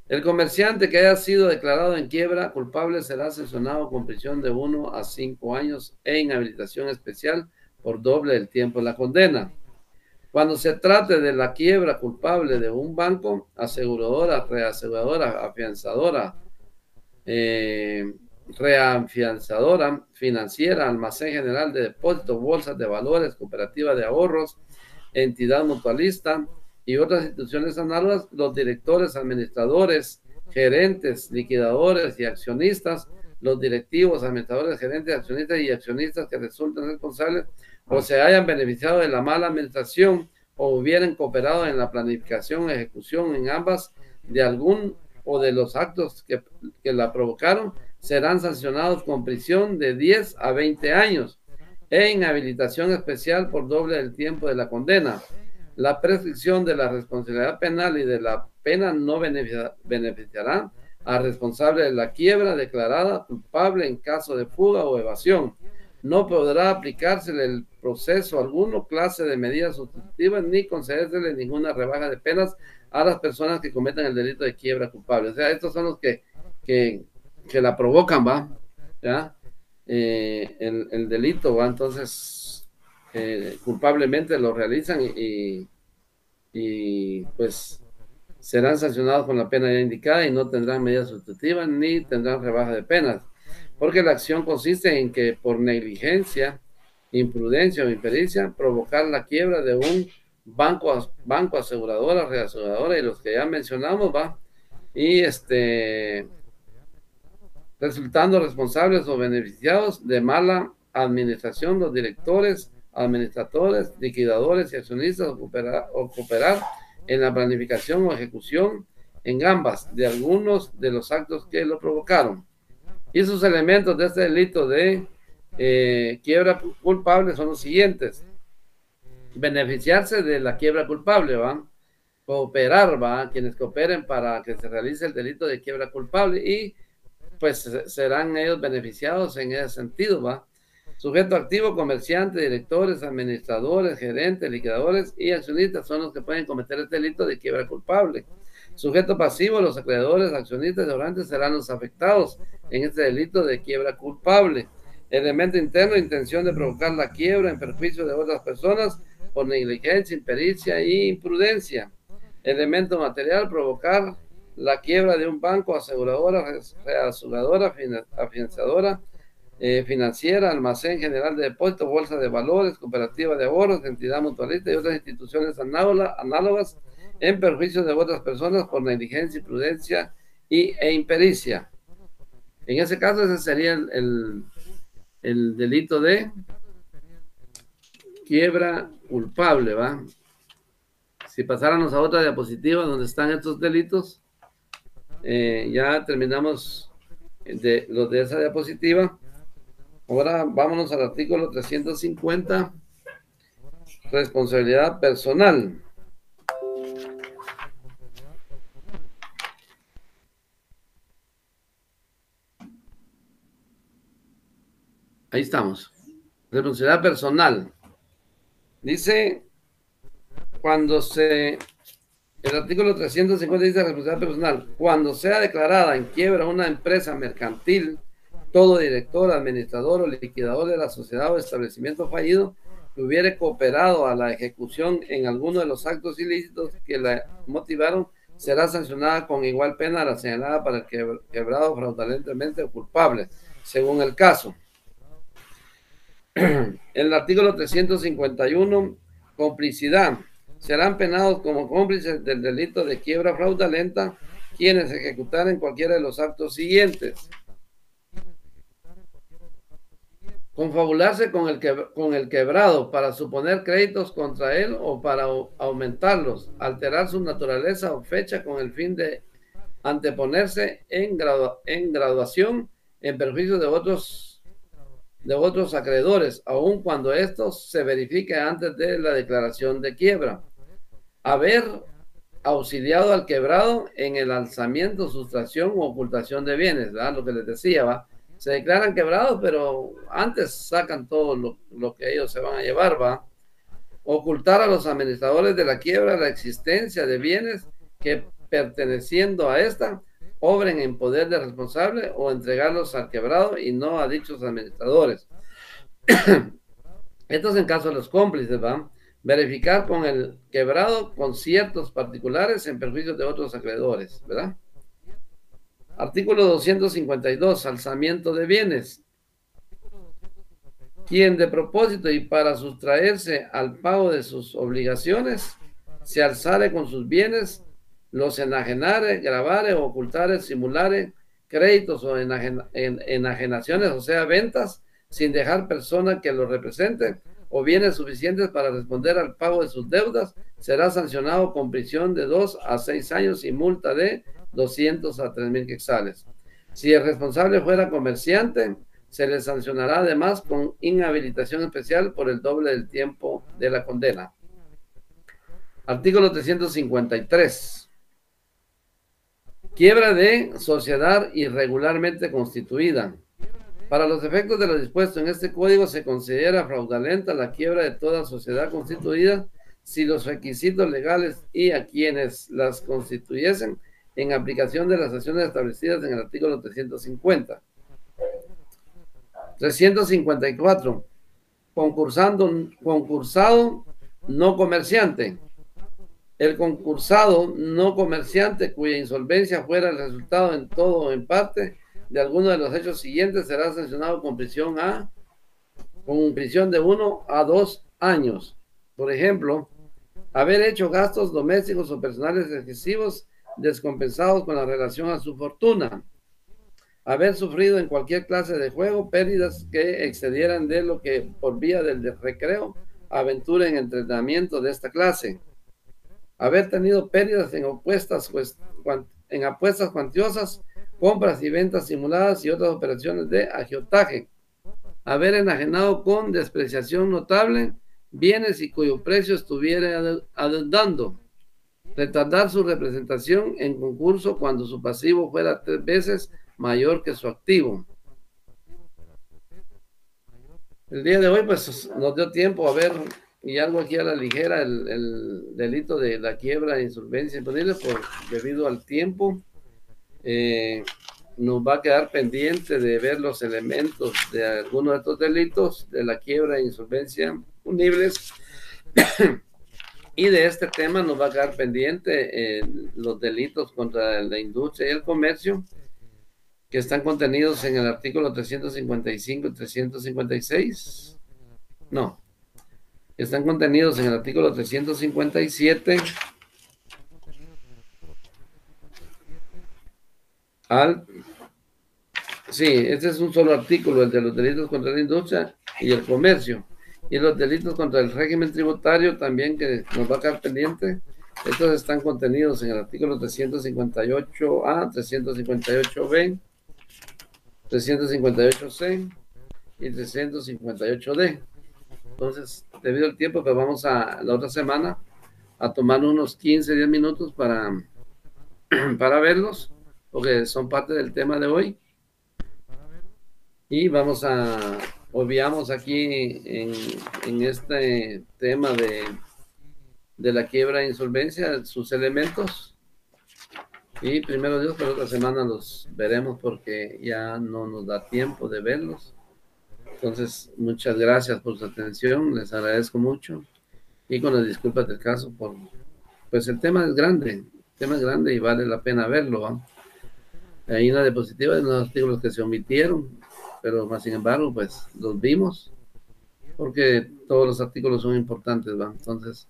el comerciante que haya sido declarado en quiebra culpable será sancionado con prisión de 1 a 5 años e inhabilitación especial por doble del tiempo de la condena. Cuando se trate de la quiebra culpable de un banco, aseguradora, reaseguradora, afianzadora, reafianzadora, financiera, almacén general de depósitos, bolsas de valores, cooperativa de ahorros, entidad mutualista y otras instituciones análogas, los directores, administradores, gerentes, liquidadores y accionistas, los directivos, administradores, gerentes, accionistas y accionistas que resulten responsables o se hayan beneficiado de la mala administración o hubieran cooperado en la planificación, ejecución en ambas de algún o de los actos que la provocaron, serán sancionados con prisión de 10 a 20 años e inhabilitación especial por doble del tiempo de la condena. La prescripción de la responsabilidad penal y de la pena no beneficiará al responsable de la quiebra declarada culpable en caso de fuga o evasión. No podrá aplicársele el proceso alguno, clase de medidas sustitutivas, ni concedérsele ninguna rebaja de penas a las personas que cometan el delito de quiebra culpable. O sea, estos son los que la provocan, ¿va? ¿Ya? El delito, ¿va? Entonces, culpablemente lo realizan y pues serán sancionados con la pena ya indicada y no tendrán medidas sustitutivas ni tendrán rebaja de penas, porque la acción consiste en que por negligencia, imprudencia o impericia provocar la quiebra de un banco, aseguradora, reaseguradora y los que ya mencionamos, ¿va? Y resultando responsables o beneficiados de mala administración los directores, administradores, liquidadores y accionistas o cooperar en la planificación o ejecución en ambas de algunos de los actos que lo provocaron. Y sus elementos de este delito de quiebra culpable son los siguientes: beneficiarse de la quiebra culpable, ¿va? Cooperar, ¿va? Quienes cooperen para que se realice el delito de quiebra culpable y pues serán ellos beneficiados en ese sentido, ¿va? Sujeto activo, comerciante, directores, administradores, gerentes, liquidadores y accionistas son los que pueden cometer el delito de quiebra culpable. Sujeto pasivo, los acreedores, accionistas y orantes serán los afectados en este delito de quiebra culpable. Elemento interno, intención de provocar la quiebra en perjuicio de otras personas por negligencia, impericia e imprudencia. Elemento material, provocar la quiebra de un banco, aseguradora, reaseguradora, afianzadora, financiera, almacén general de depósitos, bolsa de valores, cooperativa de ahorros, entidad mutualista y otras instituciones análogas en perjuicio de otras personas por negligencia, imprudencia e impericia. En ese caso, ese sería el delito de quiebra culpable, ¿va? Si pasáramos a otra diapositiva donde están estos delitos, ya terminamos los de esa diapositiva. Ahora vámonos al artículo 350, responsabilidad personal. Ahí estamos. Responsabilidad personal. Dice, el artículo 350 dice responsabilidad personal: cuando sea declarada en quiebra una empresa mercantil, todo director, administrador o liquidador de la sociedad o establecimiento fallido que hubiere cooperado a la ejecución en alguno de los actos ilícitos que la motivaron, será sancionada con igual pena a la señalada para el quebrado fraudulentemente o culpable, según el caso. El artículo 351, complicidad. serán penados como cómplices del delito de quiebra fraudulenta quienes ejecutaren cualquiera de los actos siguientes: confabularse con el quebrado para suponer créditos contra él o para aumentarlos, alterar su naturaleza o fecha con el fin de anteponerse en graduación en perjuicio de otros acreedores, aun cuando esto se verifique antes de la declaración de quiebra. Haber auxiliado al quebrado en el alzamiento, sustracción u ocultación de bienes, ¿verdad? Lo que les decía, ¿va? Se declaran quebrados, pero antes sacan todo lo que ellos se van a llevar, ¿va? Ocultar a los administradores de la quiebra la existencia de bienes que, perteneciendo a esta, obren en poder del responsable, o entregarlos al quebrado y no a dichos administradores. Esto es en caso de los cómplices, ¿va? Verificar con el quebrado conciertos particulares en perjuicio de otros acreedores, ¿verdad? Artículo 252, alzamiento de bienes. Quien de propósito y para sustraerse al pago de sus obligaciones se alzare con sus bienes, los enajenare, gravare, ocultare, simulare créditos o enajenaciones, o sea, ventas, sin dejar persona que lo represente, o bienes suficientes para responder al pago de sus deudas, será sancionado con prisión de 2 a 6 años y multa de 200 a 3,000 quetzales. Si el responsable fuera comerciante, se le sancionará además con inhabilitación especial por el doble del tiempo de la condena. Artículo 353. Quiebra de sociedad irregularmente constituida. Para los efectos de lo dispuesto en este código, se considera fraudulenta la quiebra de toda sociedad constituida si los requisitos legales y a quienes las constituyesen en aplicación de las acciones establecidas en el artículo 350. 354. Concursado no comerciante. El concursado no comerciante cuya insolvencia fuera el resultado en todo o en parte de alguno de los hechos siguientes será sancionado con prisión de 1 a 2 años. Por ejemplo, haber hecho gastos domésticos o personales excesivos descompensados con la relación a su fortuna. Haber sufrido en cualquier clase de juego pérdidas que excedieran de lo que por vía del recreo, aventura en entrenamiento de esta clase. Haber tenido pérdidas en apuestas cuantiosas, compras y ventas simuladas y otras operaciones de agiotaje. Haber enajenado con despreciación notable bienes y cuyo precio estuviera adeudando. Retardar su representación en concurso cuando su pasivo fuera 3 veces mayor que su activo. El día de hoy pues nos dio tiempo a ver y algo aquí a la ligera el delito de la quiebra e insolvencia imponible debido al tiempo. Nos va a quedar pendiente de ver los elementos de algunos de estos delitos de la quiebra e insolvencia punibles. Y de este tema nos va a quedar pendiente los delitos contra la industria y el comercio, que están contenidos en el artículo 355 y 356. No, están contenidos en el artículo 357 sí, este es un solo artículo, el de los delitos contra la industria y el comercio. Y los delitos contra el régimen tributario también, que nos va a quedar pendiente. Estos están contenidos en el artículo 358A, 358B, 358C y 358D. Entonces, debido al tiempo, pues vamos a la otra semana a tomar unos 15, 10 minutos para verlos, porque son parte del tema de hoy. Y vamos a obviamos aquí en este tema de la quiebra e insolvencia sus elementos, y primero Dios, pero otra semana los veremos porque ya no nos da tiempo de verlos. Entonces, muchas gracias por su atención, les agradezco mucho, y con las disculpas del caso, pues el tema es grande y vale la pena verlo, ¿va? Hay una diapositiva de unos artículos que se omitieron, pero más sin embargo, pues los vimos, porque todos los artículos son importantes, ¿va? Entonces,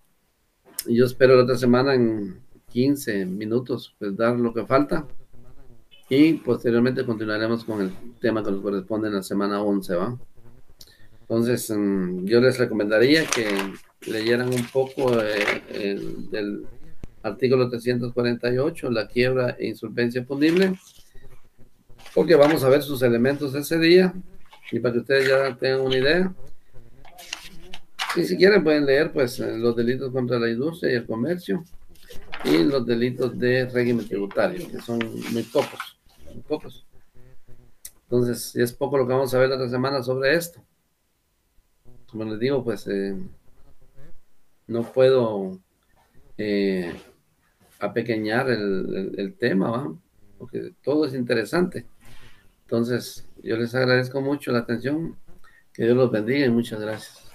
Yo espero la otra semana en 15 minutos, pues dar lo que falta. Y posteriormente continuaremos con el tema que nos corresponde en la semana 11, ¿va? Entonces, yo les recomendaría que leyeran un poco del artículo 348, la quiebra e insolvencia punible, porque vamos a ver sus elementos ese día y para que ustedes ya tengan una idea. Y si quieren pueden leer pues los delitos contra la industria y el comercio y los delitos de régimen tributario, que son muy pocos, muy pocos. Entonces, es poco lo que vamos a ver la otra semana sobre esto. Como les digo, pues no puedo eh, apequeñar el tema, ¿va? Porque todo es interesante. Entonces, yo les agradezco mucho la atención. Que Dios los bendiga y muchas gracias.